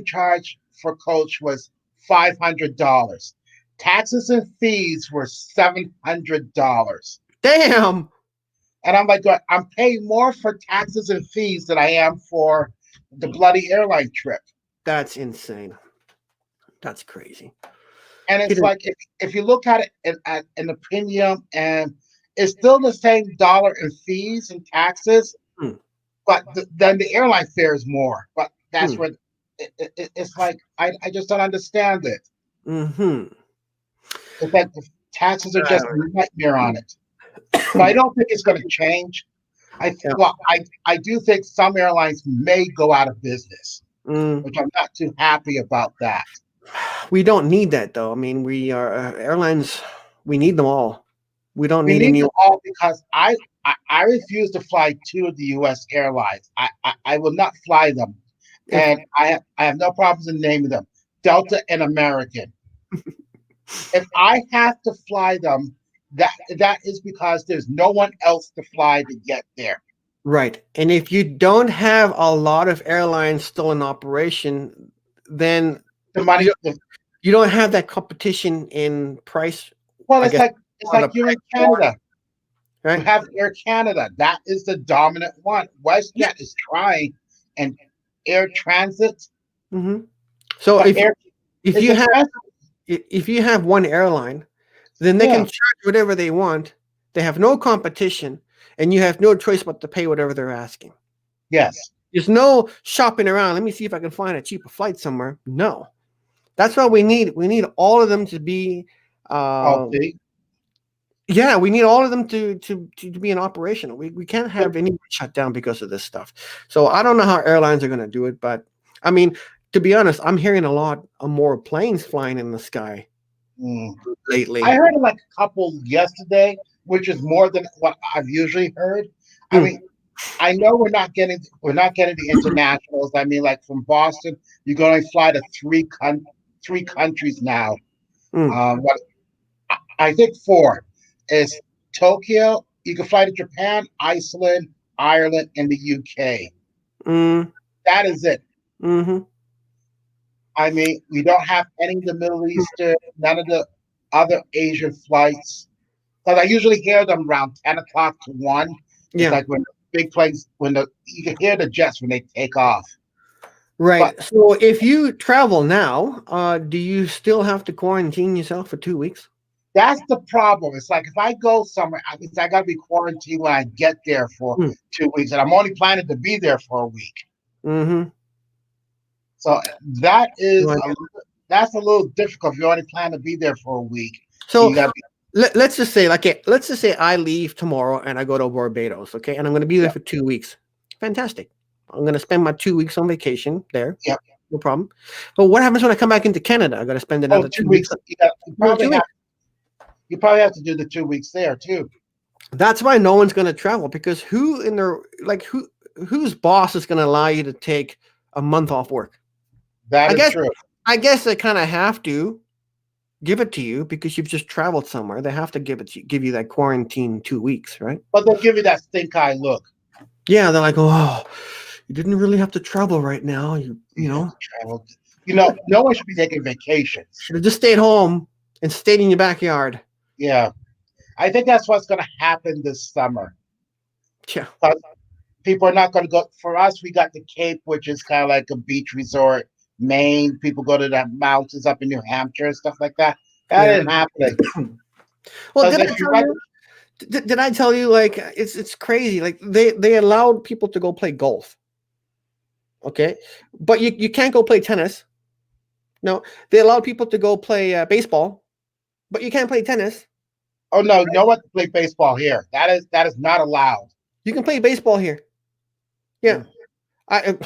Speaker 3: charge for coach was $500. Taxes and fees were $700.
Speaker 2: Damn.
Speaker 3: And I'm like, I'm paying more for taxes and fees than I am for the bloody airline trip.
Speaker 2: That's insane. That's crazy.
Speaker 3: And it's like if you look at it in the premium, and it's still the same dollar in fees and taxes, but then the airline fare is more. But that's where it's like I just don't understand it.
Speaker 2: Mm-hmm.
Speaker 3: It's like the taxes are just a nightmare on it. But I don't think it's going to change. I do think some airlines may go out of business, which I'm not too happy about that.
Speaker 2: We don't need that though. I mean, we are airlines. We need them all. We don't need any.
Speaker 3: Them all because I refuse to fly 2 of the U.S. airlines. I will not fly them, and I have no problems in naming them: Delta and American. If I have to fly them, that is because there's no one else to fly to get there.
Speaker 2: Right. And if you don't have a lot of airlines still in operation, then
Speaker 3: The money.
Speaker 2: you don't have that competition in price.
Speaker 3: Well,
Speaker 2: I
Speaker 3: it's
Speaker 2: guess,
Speaker 3: like
Speaker 2: on the
Speaker 3: you're in
Speaker 2: price war,
Speaker 3: Canada. You
Speaker 2: right?
Speaker 3: have Air Canada. That is the dominant one. WestJet is trying, and Air Transit,
Speaker 2: Hmm. So
Speaker 3: but Air
Speaker 2: if
Speaker 3: is
Speaker 2: you have
Speaker 3: expensive.
Speaker 2: if you have one airline, then they can
Speaker 3: Yeah.
Speaker 2: charge whatever they want. They have no competition, and you have no choice but to pay whatever they're asking.
Speaker 3: Yes.
Speaker 2: There's no shopping around. Let me see if I can find a cheaper flight somewhere. No, that's what we need. We need all of them to be.
Speaker 3: Oh, see.
Speaker 2: Yeah, we need all of them to be in operation. We can't
Speaker 3: But
Speaker 2: have any shut down because of this stuff. So I don't know how airlines are going to do it, but I mean, to be honest, I'm hearing a lot of more planes flying in the sky
Speaker 3: I
Speaker 2: lately.
Speaker 3: heard like a couple yesterday, which is more than what I've usually heard. I
Speaker 2: Mm,
Speaker 3: mean, I know we're not getting the internationals. I mean, like from Boston, you can only fly to three countries now.
Speaker 2: mm,
Speaker 3: What I think four is Tokyo. You can fly to Japan, Iceland, Ireland, and the UK.
Speaker 2: mm,
Speaker 3: That is it.
Speaker 2: mm-hmm.
Speaker 3: I mean, we don't have any of the Middle Eastern, none of the other Asian flights. Because I usually hear them around 10 o'clock to 1. It's
Speaker 2: Yeah,
Speaker 3: like when big planes, you can hear the jets when they take off. But
Speaker 2: right. So if you travel now, do you still have to quarantine yourself for 2 weeks?
Speaker 3: that's the problem. It's like if I go somewhere, I got to be quarantined when I get there for
Speaker 2: Mm,
Speaker 3: 2 weeks, and I'm only planning to be there for a week.
Speaker 2: mm-hmm.
Speaker 3: So that is
Speaker 2: Right.
Speaker 3: that's a little difficult if you only plan to be there for a week.
Speaker 2: So
Speaker 3: You got to be
Speaker 2: let's just say, let's just say I leave tomorrow and I go to Barbados, okay, and I'm going to be there
Speaker 3: yeah,
Speaker 2: for 2 weeks. Fantastic. I'm going to spend my 2 weeks on vacation there.
Speaker 3: yeah.
Speaker 2: No problem. But what happens when I come back into Canada? I got to spend
Speaker 3: Oh,
Speaker 2: another
Speaker 3: two
Speaker 2: 2 weeks.
Speaker 3: weeks.
Speaker 2: Another 2 weeks.
Speaker 3: You probably have to do the 2 weeks there too.
Speaker 2: That's why no one's going to travel, because whose boss is going to allow you to take a month off work?
Speaker 3: That
Speaker 2: I
Speaker 3: is
Speaker 2: guess
Speaker 3: true.
Speaker 2: they kind of have to give it to you because you've just traveled somewhere. They have to give you that quarantine 2 weeks, right?
Speaker 3: But they'll give you that stink eye look.
Speaker 2: Yeah, they're like, oh, you didn't really have to travel right now. You
Speaker 3: You have
Speaker 2: know,
Speaker 3: to travel. No one should be taking vacations.
Speaker 2: should have just stayed home and stayed in your backyard.
Speaker 3: Yeah. I think that's what's going to happen this summer.
Speaker 2: Yeah.
Speaker 3: But people are not going to go. For us, we got the Cape, which is kind of like a beach resort. Maine, people go to the mountains up in New Hampshire and stuff like that. That
Speaker 2: Yeah.
Speaker 3: ain't happening.
Speaker 2: Well,
Speaker 3: Because if you went,
Speaker 2: did I tell you, like, it's crazy. Like they allowed people to go play golf. Okay. But you can't go play tennis. No, they allowed people to go play baseball, but you can't play tennis.
Speaker 3: oh no one can play baseball here. That is not allowed.
Speaker 2: You can play baseball here. Yeah. I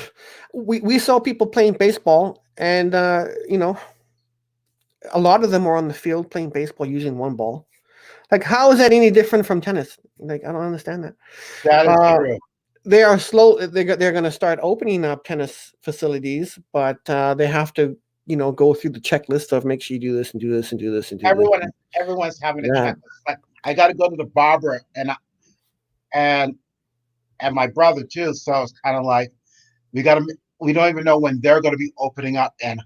Speaker 2: we saw people playing baseball, and a lot of them are on the field playing baseball using one ball. Like, how is that any different from tennis? Like, I don't understand that.
Speaker 3: That is
Speaker 2: Uh,
Speaker 3: true.
Speaker 2: they are slow. They're going to start opening up tennis facilities, but they have to, go through the checklist of make sure you do this and do this and do this and do this.
Speaker 3: Everyone's having a
Speaker 2: Yeah.
Speaker 3: checklist. Like I got to go to the barber and and my brother too. So it's kind of like we got to. We don't even know when they're going to be opening up and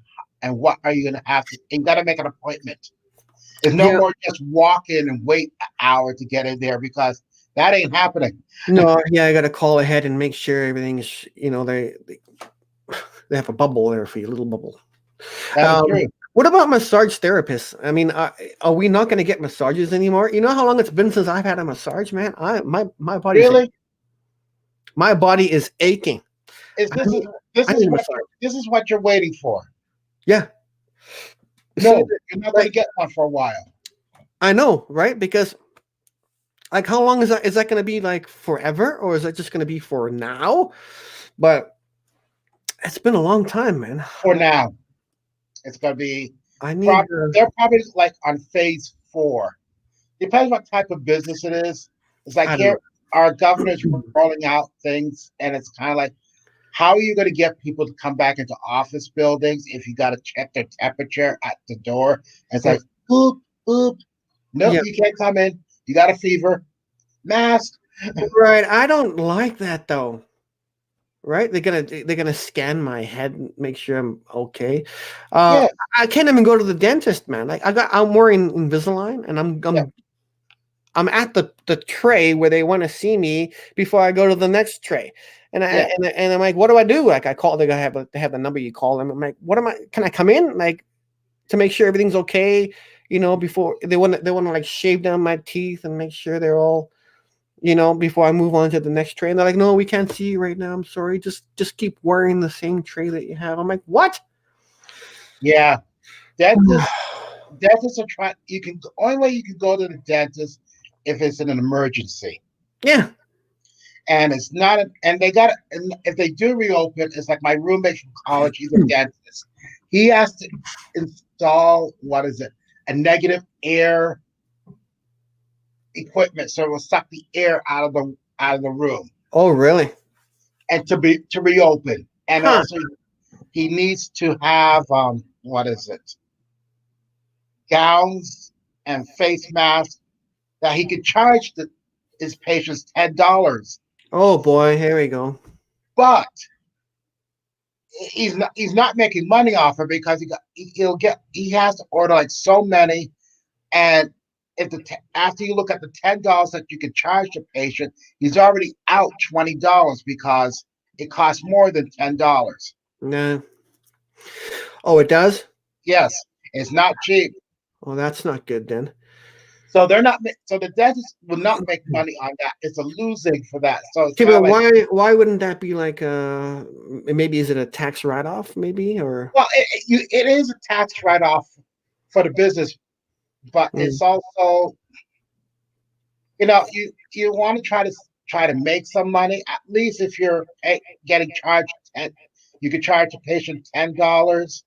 Speaker 3: what are you going to have to. You got to make an appointment. There's no
Speaker 2: Yeah.
Speaker 3: more just walk in and wait an hour to get in there because that ain't happening.
Speaker 2: No, yeah, I got to call ahead and make sure everything's, they have a bubble there for you, a little bubble.
Speaker 3: That is true.
Speaker 2: What about massage therapists? I mean, are we not going to get massages anymore? You know how long it's been since I've had a massage, man? My body's
Speaker 3: Really?
Speaker 2: my body is aching.
Speaker 3: Is
Speaker 2: I need
Speaker 3: this
Speaker 2: I
Speaker 3: is
Speaker 2: need a
Speaker 3: what
Speaker 2: massage.
Speaker 3: this is what you're waiting for?
Speaker 2: Yeah.
Speaker 3: No,
Speaker 2: See,
Speaker 3: you're not going to get one for a while.
Speaker 2: I know, right? Because like, how long is that? Is that going to be like forever, or is that just going to be for now? But it's been a long time, man.
Speaker 3: For now, it's going to be.
Speaker 2: I need.
Speaker 3: They're probably like on phase 4. Depends what type of business it is. It's like
Speaker 2: I don't
Speaker 3: here,
Speaker 2: know.
Speaker 3: our governor's rolling out things, and it's kind of like, how are you going to get people to come back into office buildings if you got to check their temperature at the door? And it's like, boop, boop. No,
Speaker 2: Yeah.
Speaker 3: you can't come in. You got a fever. Mask.
Speaker 2: Right. I don't like that though. right? They're gonna scan my head and make sure I'm okay.
Speaker 3: Yeah,
Speaker 2: I can't even go to the dentist, man. Like I'm wearing Invisalign, and
Speaker 3: yeah,
Speaker 2: I'm at the tray where they want to see me before I go to the next tray.
Speaker 3: yeah,
Speaker 2: And I'm like, what do I do? Like I call, they have the number, you call them. I'm like, what am I? Can I come in? Like to make sure everything's okay, before they want to like shave down my teeth and make sure they're all, before I move on to the next tray. And they're like, no, we can't see you right now. I'm sorry. Just keep wearing the same tray that you have. I'm like, what?
Speaker 3: yeah. Dentists are trying. Only way you can go to the dentist if it's an emergency,
Speaker 2: Yeah.
Speaker 3: and it's not. And they got. And if they do reopen, it's like my roommate from college. He's a dentist. He has to install what is it? A negative air equipment, so it will suck the air out of the room,
Speaker 2: Oh, really?
Speaker 3: and to reopen. And
Speaker 2: Huh.
Speaker 3: also, he needs to have what is it? Gowns and face masks that he could charge his patients $10,
Speaker 2: Oh boy, here we go.
Speaker 3: but he's not making money off it because he has to order like so many, and if after you look at the $10 that you can charge the patient, he's already out $20 because it costs more than $10.
Speaker 2: No. Oh, it does?
Speaker 3: Yes, it's not cheap.
Speaker 2: Oh, that's not good then.
Speaker 3: So they're not. So the dentist will not make money on that. It's a losing for that. So it's
Speaker 2: Okay,
Speaker 3: kind
Speaker 2: but
Speaker 3: of like,
Speaker 2: why wouldn't that be like maybe is it a tax write-off maybe or
Speaker 3: well, it is a tax write-off for the business, but
Speaker 2: Mm.
Speaker 3: it's also, you want to try to make some money. At least if you're getting charged 10, you could charge a patient $10.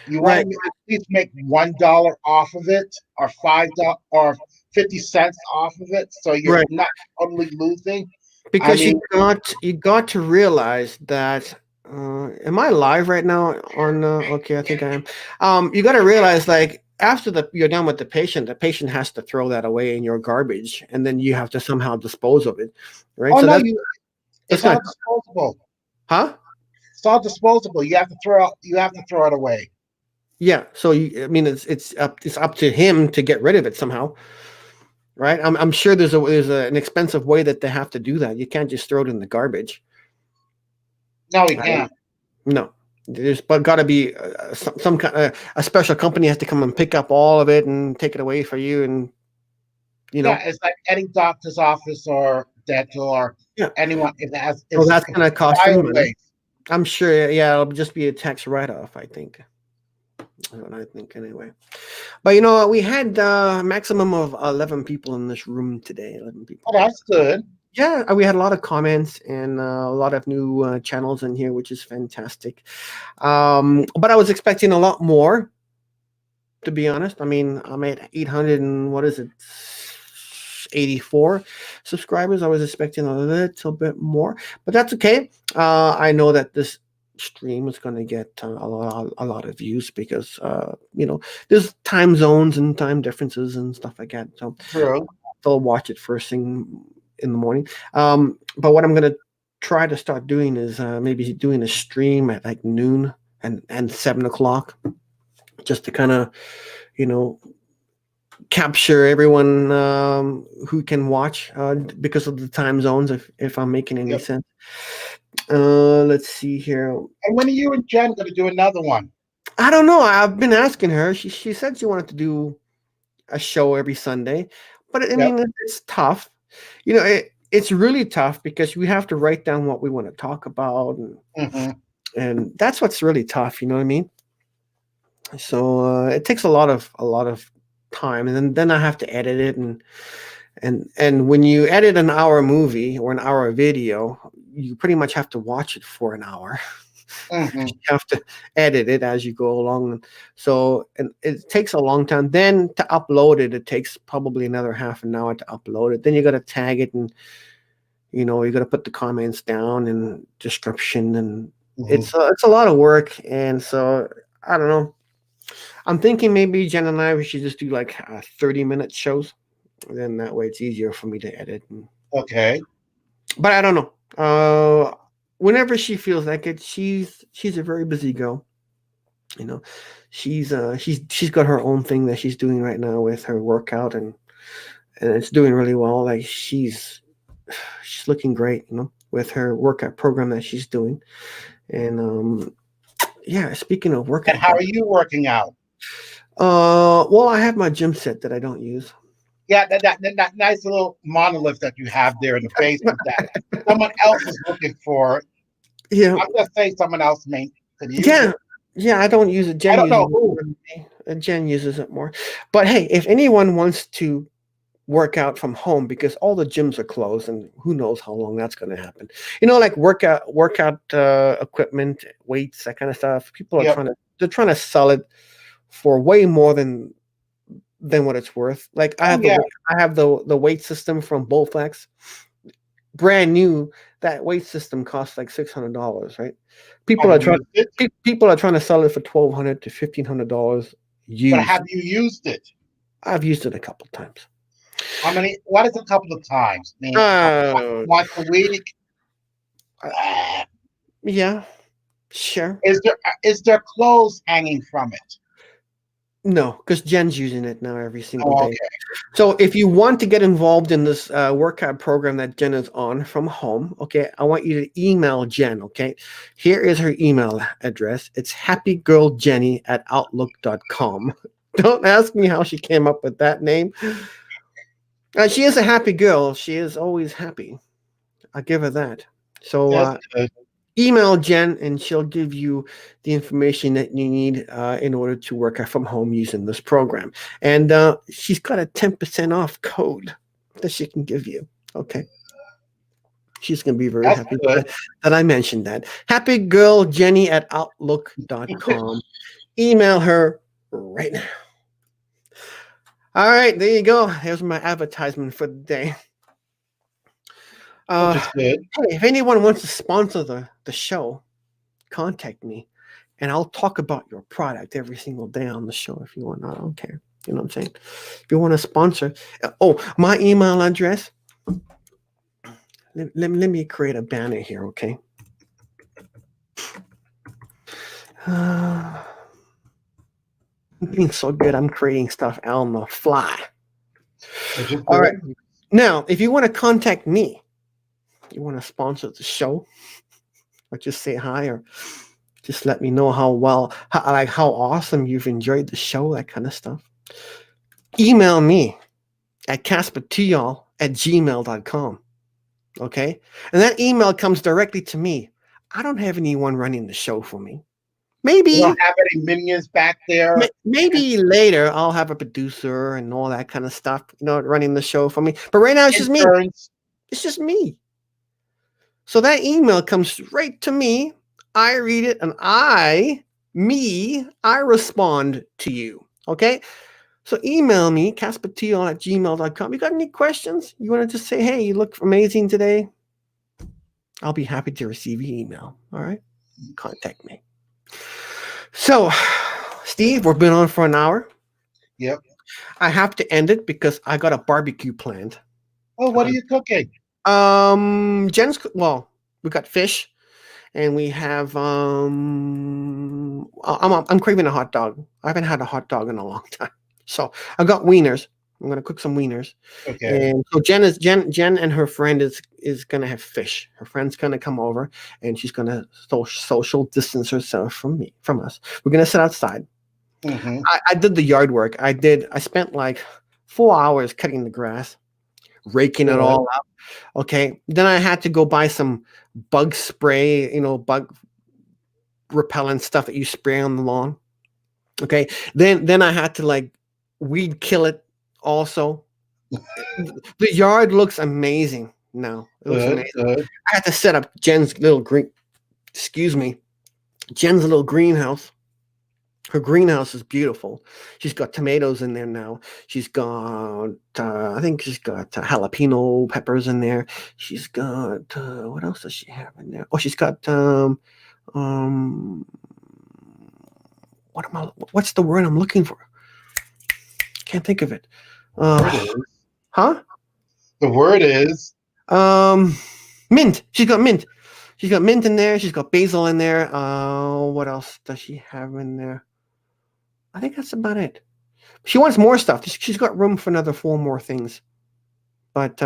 Speaker 3: You want
Speaker 2: Right.
Speaker 3: to at least make $1 off of it, or $5 or 50 cents off of it, so you're
Speaker 2: Right.
Speaker 3: not totally losing. I
Speaker 2: Because
Speaker 3: mean,
Speaker 2: you got to realize that am I live right now on okay, I think I am. You got to realize like after you're done with the patient has to throw that away in your garbage and then you have to somehow dispose of it. Right?
Speaker 3: oh
Speaker 2: So
Speaker 3: no,
Speaker 2: that's
Speaker 3: it's
Speaker 2: gonna
Speaker 3: all disposable.
Speaker 2: huh?
Speaker 3: It's all disposable. You have to throw it away.
Speaker 2: Yeah. So I mean it's up to him to get rid of it somehow. Right? I'm sure an expensive way that they have to do that. You can't just throw it in the garbage.
Speaker 3: No, we
Speaker 2: I don't,
Speaker 3: can't.
Speaker 2: no, there's but got to be some kind a special company has to come and pick up all of it and take it away for you, and you
Speaker 3: Yeah,
Speaker 2: know,
Speaker 3: it's like any doctor's office or dental or
Speaker 2: yeah.
Speaker 3: anyone. If it has,
Speaker 2: So
Speaker 3: if
Speaker 2: that's
Speaker 3: it's
Speaker 2: going to cost
Speaker 3: bio
Speaker 2: them money.
Speaker 3: waste.
Speaker 2: I'm sure. Yeah, it'll just be a tax write-off. I think. That's what I think anyway. But we had a maximum of 11 people in this room today. 11
Speaker 3: Oh,
Speaker 2: people.
Speaker 3: that's good.
Speaker 2: Yeah, we had a lot of comments and a lot of new channels in here, which is fantastic. But I was expecting a lot more, to be honest. I mean, I'm at 800 and what is it, 84 subscribers. I was expecting a little bit more, but that's okay. I know that this stream is going to get a lot of views because there's time zones and time differences and stuff like that. So
Speaker 3: True.
Speaker 2: they'll watch it first thing in the morning. But what I'm going to try to start doing is maybe doing a stream at like noon and 7 o'clock, just to kind of you know capture everyone who can watch because of the time zones. If I'm making any
Speaker 3: Yep.
Speaker 2: sense. Let's see here.
Speaker 3: And when are you and Jen going to do another one?
Speaker 2: I don't know. I've been asking her. She said she wanted to do a show every Sunday, but I
Speaker 3: Yep.
Speaker 2: mean it's tough. It's really tough because we have to write down what we want to talk about,
Speaker 3: Hmm.
Speaker 2: and that's what's really tough. You know what I mean? So it takes a lot of time, and then I have to edit it, and when you edit an hour movie or an hour video, you pretty much have to watch it for an hour.
Speaker 3: Hmm.
Speaker 2: You have to edit it as you go along. So and it takes a long time. Then to upload it, it takes probably another half an hour to upload it. Then you got to tag it, and you got to put the comments down and description, and
Speaker 3: Hmm.
Speaker 2: it's a lot of work. And so I don't know. I'm thinking maybe Jen and I we should just do like 30-minute shows. Then that way it's easier for me to edit.
Speaker 3: Okay.
Speaker 2: But I don't know. whenever she feels like it, she's a very busy girl. You know, she's got her own thing that she's doing right now with her workout, and it's doing really well. Like she's looking great, you know, with her workout program that she's doing. And yeah, speaking of
Speaker 3: And
Speaker 2: workout,
Speaker 3: how are you working out?
Speaker 2: well, I have my gym set that I don't use.
Speaker 3: Yeah, that nice little monolith that you have there in the basement that someone else is looking for.
Speaker 2: Yeah,
Speaker 3: I'm just saying someone else may could use
Speaker 2: yeah,
Speaker 3: it.
Speaker 2: yeah. I don't use it.
Speaker 3: I
Speaker 2: Jen
Speaker 3: don't
Speaker 2: uses
Speaker 3: know
Speaker 2: it
Speaker 3: who.
Speaker 2: more than me. Jen uses it more. But hey, if anyone wants to work out from home because all the gyms are closed and who knows how long that's going to happen. You know, like workout equipment, weights, that kind of stuff. People are
Speaker 3: Yep.
Speaker 2: they're trying to sell it for way more than what it's worth. Like
Speaker 3: Oh yeah.
Speaker 2: I have the weight system from Bowflex, brand new. That weight system costs like $600, right? People
Speaker 3: Have
Speaker 2: are
Speaker 3: you
Speaker 2: trying
Speaker 3: used it?
Speaker 2: people are trying to sell it for $1,200 to $1,500
Speaker 3: But
Speaker 2: used.
Speaker 3: have you used it?
Speaker 2: I've used it a couple times.
Speaker 3: How many? What is a couple of times? I mean,
Speaker 2: Uh,
Speaker 3: once a week.
Speaker 2: yeah, sure.
Speaker 3: Is there clothes hanging from it?
Speaker 2: No, because Jen's using it now every single
Speaker 3: Oh,
Speaker 2: day.
Speaker 3: okay.
Speaker 2: So if you want to get involved in this workout program that Jen is on from home, okay, I want you to email Jen, okay? Here is her email address. It's happygirljenny@outlook.com. Don't ask me how she came up with that name. She is a happy girl. She is always happy. I'll give her that. So
Speaker 3: That's good.
Speaker 2: email Jen and she'll give you the information that you need in order to work out from home using this program. And she's got a 10% off code that she can give you. Okay. She's going to be very
Speaker 3: That's
Speaker 2: happy
Speaker 3: good.
Speaker 2: that I mentioned that. Happygirljenny@outlook.com. Email her right now. All right, there you go. There's my advertisement for the day.
Speaker 3: Which is good.
Speaker 2: Hey, if anyone wants to sponsor the show, contact me and I'll talk about your product every single day on the show if you want. I don't care. You know what I'm saying? If you want to sponsor, my email address. Let me create a banner here, okay? I'm being so good. I'm creating stuff on the fly.
Speaker 3: Which is
Speaker 2: All
Speaker 3: good.
Speaker 2: right. Now, if you want to contact me, you want to sponsor the show, or just say hi, or just let me know how awesome you've enjoyed the show, that kind of stuff. Email me at caspertuyall@gmail.com. Okay? And that email comes directly to me. I don't have anyone running the show for me. Maybe
Speaker 3: You don't have any minions back there.
Speaker 2: maybe later I'll have a producer and all that kind of stuff, running the show for me. But right now it's just me.
Speaker 3: Interns.
Speaker 2: It's just me. So that email comes straight to me. I read it and I respond to you. Okay? So email me, caspertuyall@gmail.com. You got any questions? You want to just say, hey, you look amazing today? I'll be happy to receive your email. All right? Contact me. So, Steve, we've been on for an hour.
Speaker 3: Yep.
Speaker 2: I have to end it because I got a barbecue planned.
Speaker 3: Oh, what are you cooking?
Speaker 2: We got fish, and we have I'm craving a hot dog. I haven't had a hot dog in a long time, so I got wieners. I'm gonna cook some wieners.
Speaker 3: Okay.
Speaker 2: And so Jen and her friend is gonna have fish. Her friend's gonna come over, and she's gonna social distance herself from us. We're gonna sit outside.
Speaker 3: Mm-hmm.
Speaker 2: I did the yard work. I spent like 4 hours cutting the grass, raking it all out. Okay. Then I had to go buy some bug spray, bug repellent stuff that you spray on the lawn. Okay. Then I had to like weed kill it also. The yard looks amazing now. It looks amazing.
Speaker 3: Good.
Speaker 2: I had to set up Jen's little greenhouse. Her greenhouse is beautiful. She's got tomatoes in there now. She's got, I think she's got jalapeno peppers in there. She's got, what else does she have in there? Oh, she's got, what's the word I'm looking for? Can't think of it. Huh?
Speaker 3: The word is
Speaker 2: Mint. She's got mint. She's got mint in there. She's got basil in there. What else does she have in there? I think that's about it. She wants more stuff. She's got room for another 4 more things. But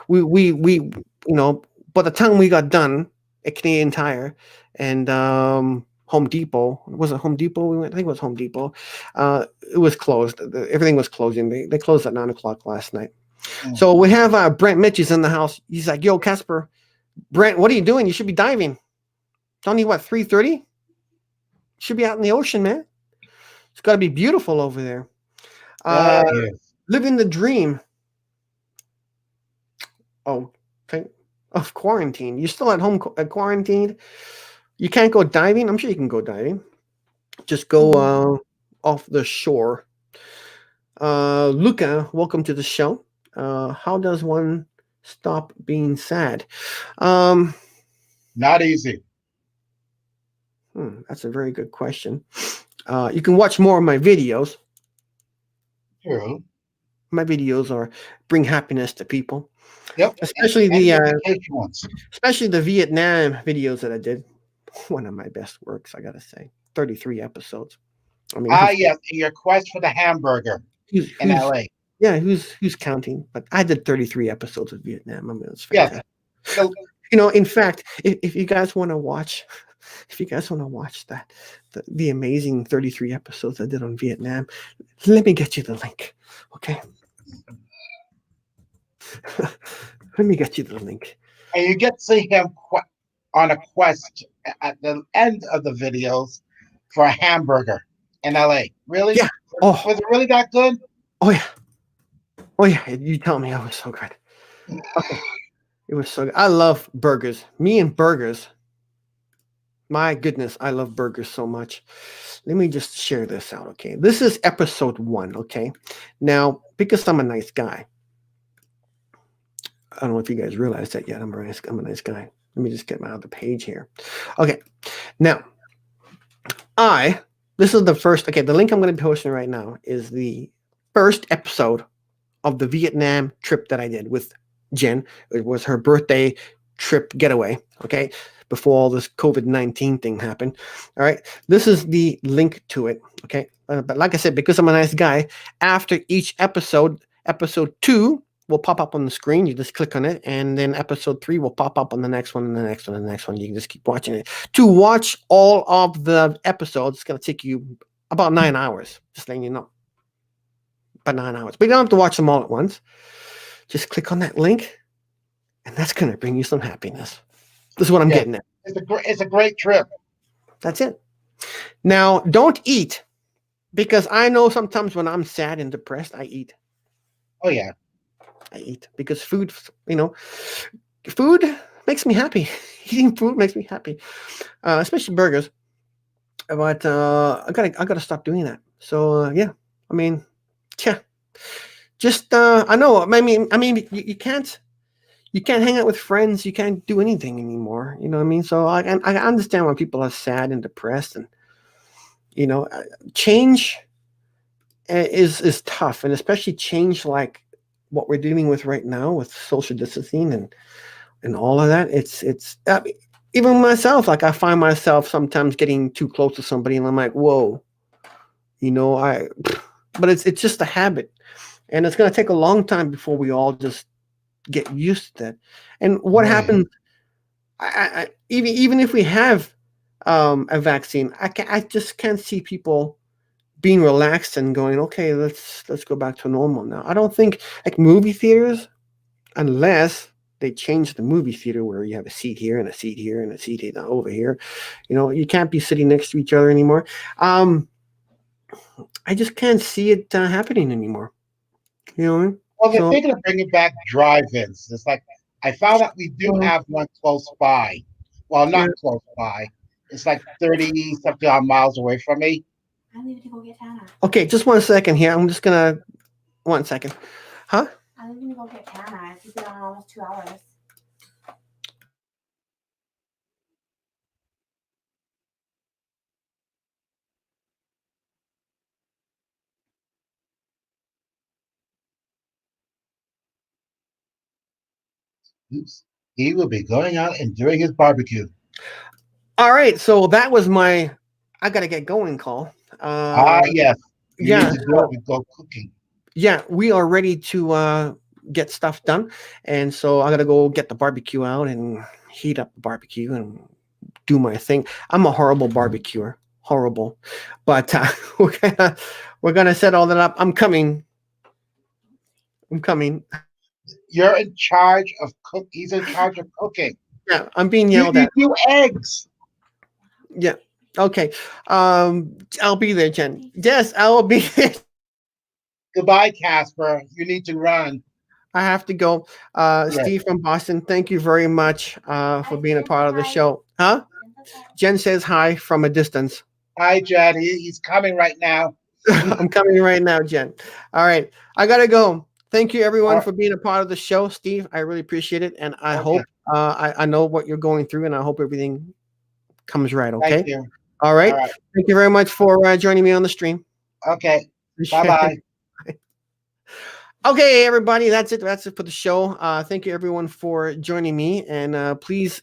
Speaker 2: we you know, by the time we got done at Canadian Tire and Home Depot, was it Home Depot? We went. I think it was Home Depot. It was closed. Everything was closing. They closed at 9 o'clock last night. So we have Brent Mitch's in the house. He's like, "Yo, Casper, Brent, what are you doing? You should be diving. It's only what 3:30. Should be out in the ocean, man. It's got to be beautiful over there. Living the dream. Oh, of quarantine. You're still at home quarantined. You can't go diving. I'm sure you can go diving. Just go off the shore. Luca, welcome to the show. How does one stop being sad?
Speaker 3: Not easy.
Speaker 2: That's a very good question. You can watch more of my videos.
Speaker 3: True.
Speaker 2: My videos bring happiness to people.
Speaker 3: Yep.
Speaker 2: Especially
Speaker 3: and the ones.
Speaker 2: Especially the Vietnam videos that I did. One of my best works, I gotta say. 33 episodes. I mean,
Speaker 3: yes, your quest for the hamburger in LA.
Speaker 2: Yeah, who's counting? But I did 33 episodes of Vietnam. I mean, it's fantastic.
Speaker 3: Yes. So,
Speaker 2: in fact, if you guys want to watch, that the amazing 33 episodes I did on Vietnam, let me get you the link, okay? Let me get you the link.
Speaker 3: And you get to see him on a quest at the end of the videos for a hamburger in LA. Really?
Speaker 2: Yeah. Oh,
Speaker 3: was it really that good?
Speaker 2: Oh yeah. Oh yeah. You tell me. It was so good. Okay. It was so good. I love burgers. Me and burgers. My goodness, I love burgers so much. Let me just share this out, okay? This is episode 1, okay? Now, because I'm a nice guy, I don't know if you guys realize that yet. I'm a nice guy. Let me just get my other page here. Okay. Now, this is the first, okay, the link I'm going to be posting right now is the first episode of the Vietnam trip that I did with Jen. It was her birthday trip getaway, okay, before all this COVID-19 thing happened. All right. This is the link to it, okay? But like I said, because I'm a nice guy, after each episode 2 will pop up on the screen. You just click on it, and then episode 3 will pop up on the next one, and the next one, and the next one. You can just keep watching it. To watch all of the episodes, it's going to take you about 9 hours, just letting you know. About 9 hours. But you don't have to watch them all at once. Just click on that link, and that's going to bring you some happiness. This is what I'm getting at.
Speaker 3: It's a great trip.
Speaker 2: That's it. Now, don't eat, because I know sometimes when I'm sad and depressed, I eat.
Speaker 3: Oh, yeah.
Speaker 2: I eat because food makes me happy. Eating food makes me happy, especially burgers. But I gotta stop doing that. So yeah, I mean, yeah, just I know. I mean, you can't hang out with friends. You can't do anything anymore. You know what I mean? So I understand when people are sad and depressed, and change is tough, and especially change like what we're dealing with right now with social distancing and all of that. It's even myself, like I find myself sometimes getting too close to somebody and I'm like, whoa, but it's just a habit, and it's going to take a long time before we all just get used to that. And what happens, even if we have a vaccine, I just can't see people being relaxed and going, okay, let's go back to normal now. I don't think like movie theaters, unless they change the movie theater where you have a seat here and a seat here and a seat over here. You can't be sitting next to each other anymore. I just can't see it happening anymore. You know what I mean?
Speaker 3: Well, they're thinking of bringing back drive-ins. It's like I found out we do have one close by. Well, not close by. It's like 30-something odd miles away from me.
Speaker 6: I'm leaving to go get Tana.
Speaker 2: Okay, just 1 second here. I'm just gonna 1 second. Huh?
Speaker 6: I'm leaving to go get Tana. She's been on almost 2 hours.
Speaker 3: Oops. He will be going out and doing his barbecue.
Speaker 2: All right, so that was my I gotta get going call.
Speaker 3: Yes. You
Speaker 2: Yeah,
Speaker 3: need to go and go cooking.
Speaker 2: yeah, we are ready to get stuff done, and so I gotta go get the barbecue out and heat up the barbecue and do my thing. I'm a horrible barbecuer, horrible, but we're gonna set all that up. I'm coming. I'm coming.
Speaker 3: You're in charge of cook. He's in charge of cooking.
Speaker 2: Yeah, I'm being
Speaker 3: You,
Speaker 2: yelled
Speaker 3: you
Speaker 2: at.
Speaker 3: do eggs.
Speaker 2: Yeah. Okay. I'll be there, Jen. Yes, I will be there.
Speaker 3: Goodbye, Casper. You need to run.
Speaker 2: I have to go.
Speaker 3: Right.
Speaker 2: Steve from Boston, thank you very much for being a part of the show. Huh? Jen says hi from a distance.
Speaker 3: Hi, Jed. He's coming right now.
Speaker 2: I'm coming right now, Jen. All right. I got to go. Thank you, everyone,
Speaker 3: All
Speaker 2: for being a part of the show. Steve, I really appreciate it. And I
Speaker 3: Okay.
Speaker 2: hope I know what you're going through, and I hope everything comes right. Okay.
Speaker 3: Thank you.
Speaker 2: All right.
Speaker 3: All right.
Speaker 2: Thank you very much for joining me on the stream.
Speaker 3: Okay.
Speaker 2: Appreciate
Speaker 3: Bye-bye.
Speaker 2: it. Okay, everybody, that's it. That's it for the show. Thank you, everyone, for joining me. And please,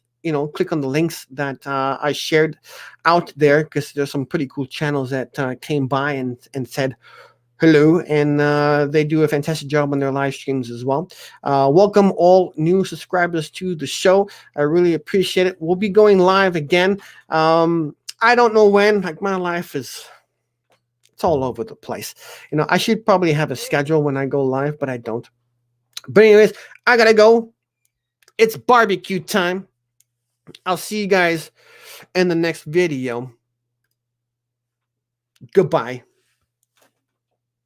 Speaker 2: click on the links that I shared out there, because there's some pretty cool channels that came by and said hello, and they do a fantastic job on their live streams as well. Welcome all new subscribers to the show. I really appreciate it. We'll be going live again. I don't know when. Like, my life it's all over the place. I should probably have a schedule when I go live, but I don't. But anyways, I gotta go. It's barbecue time. I'll see you guys in the next video. Goodbye.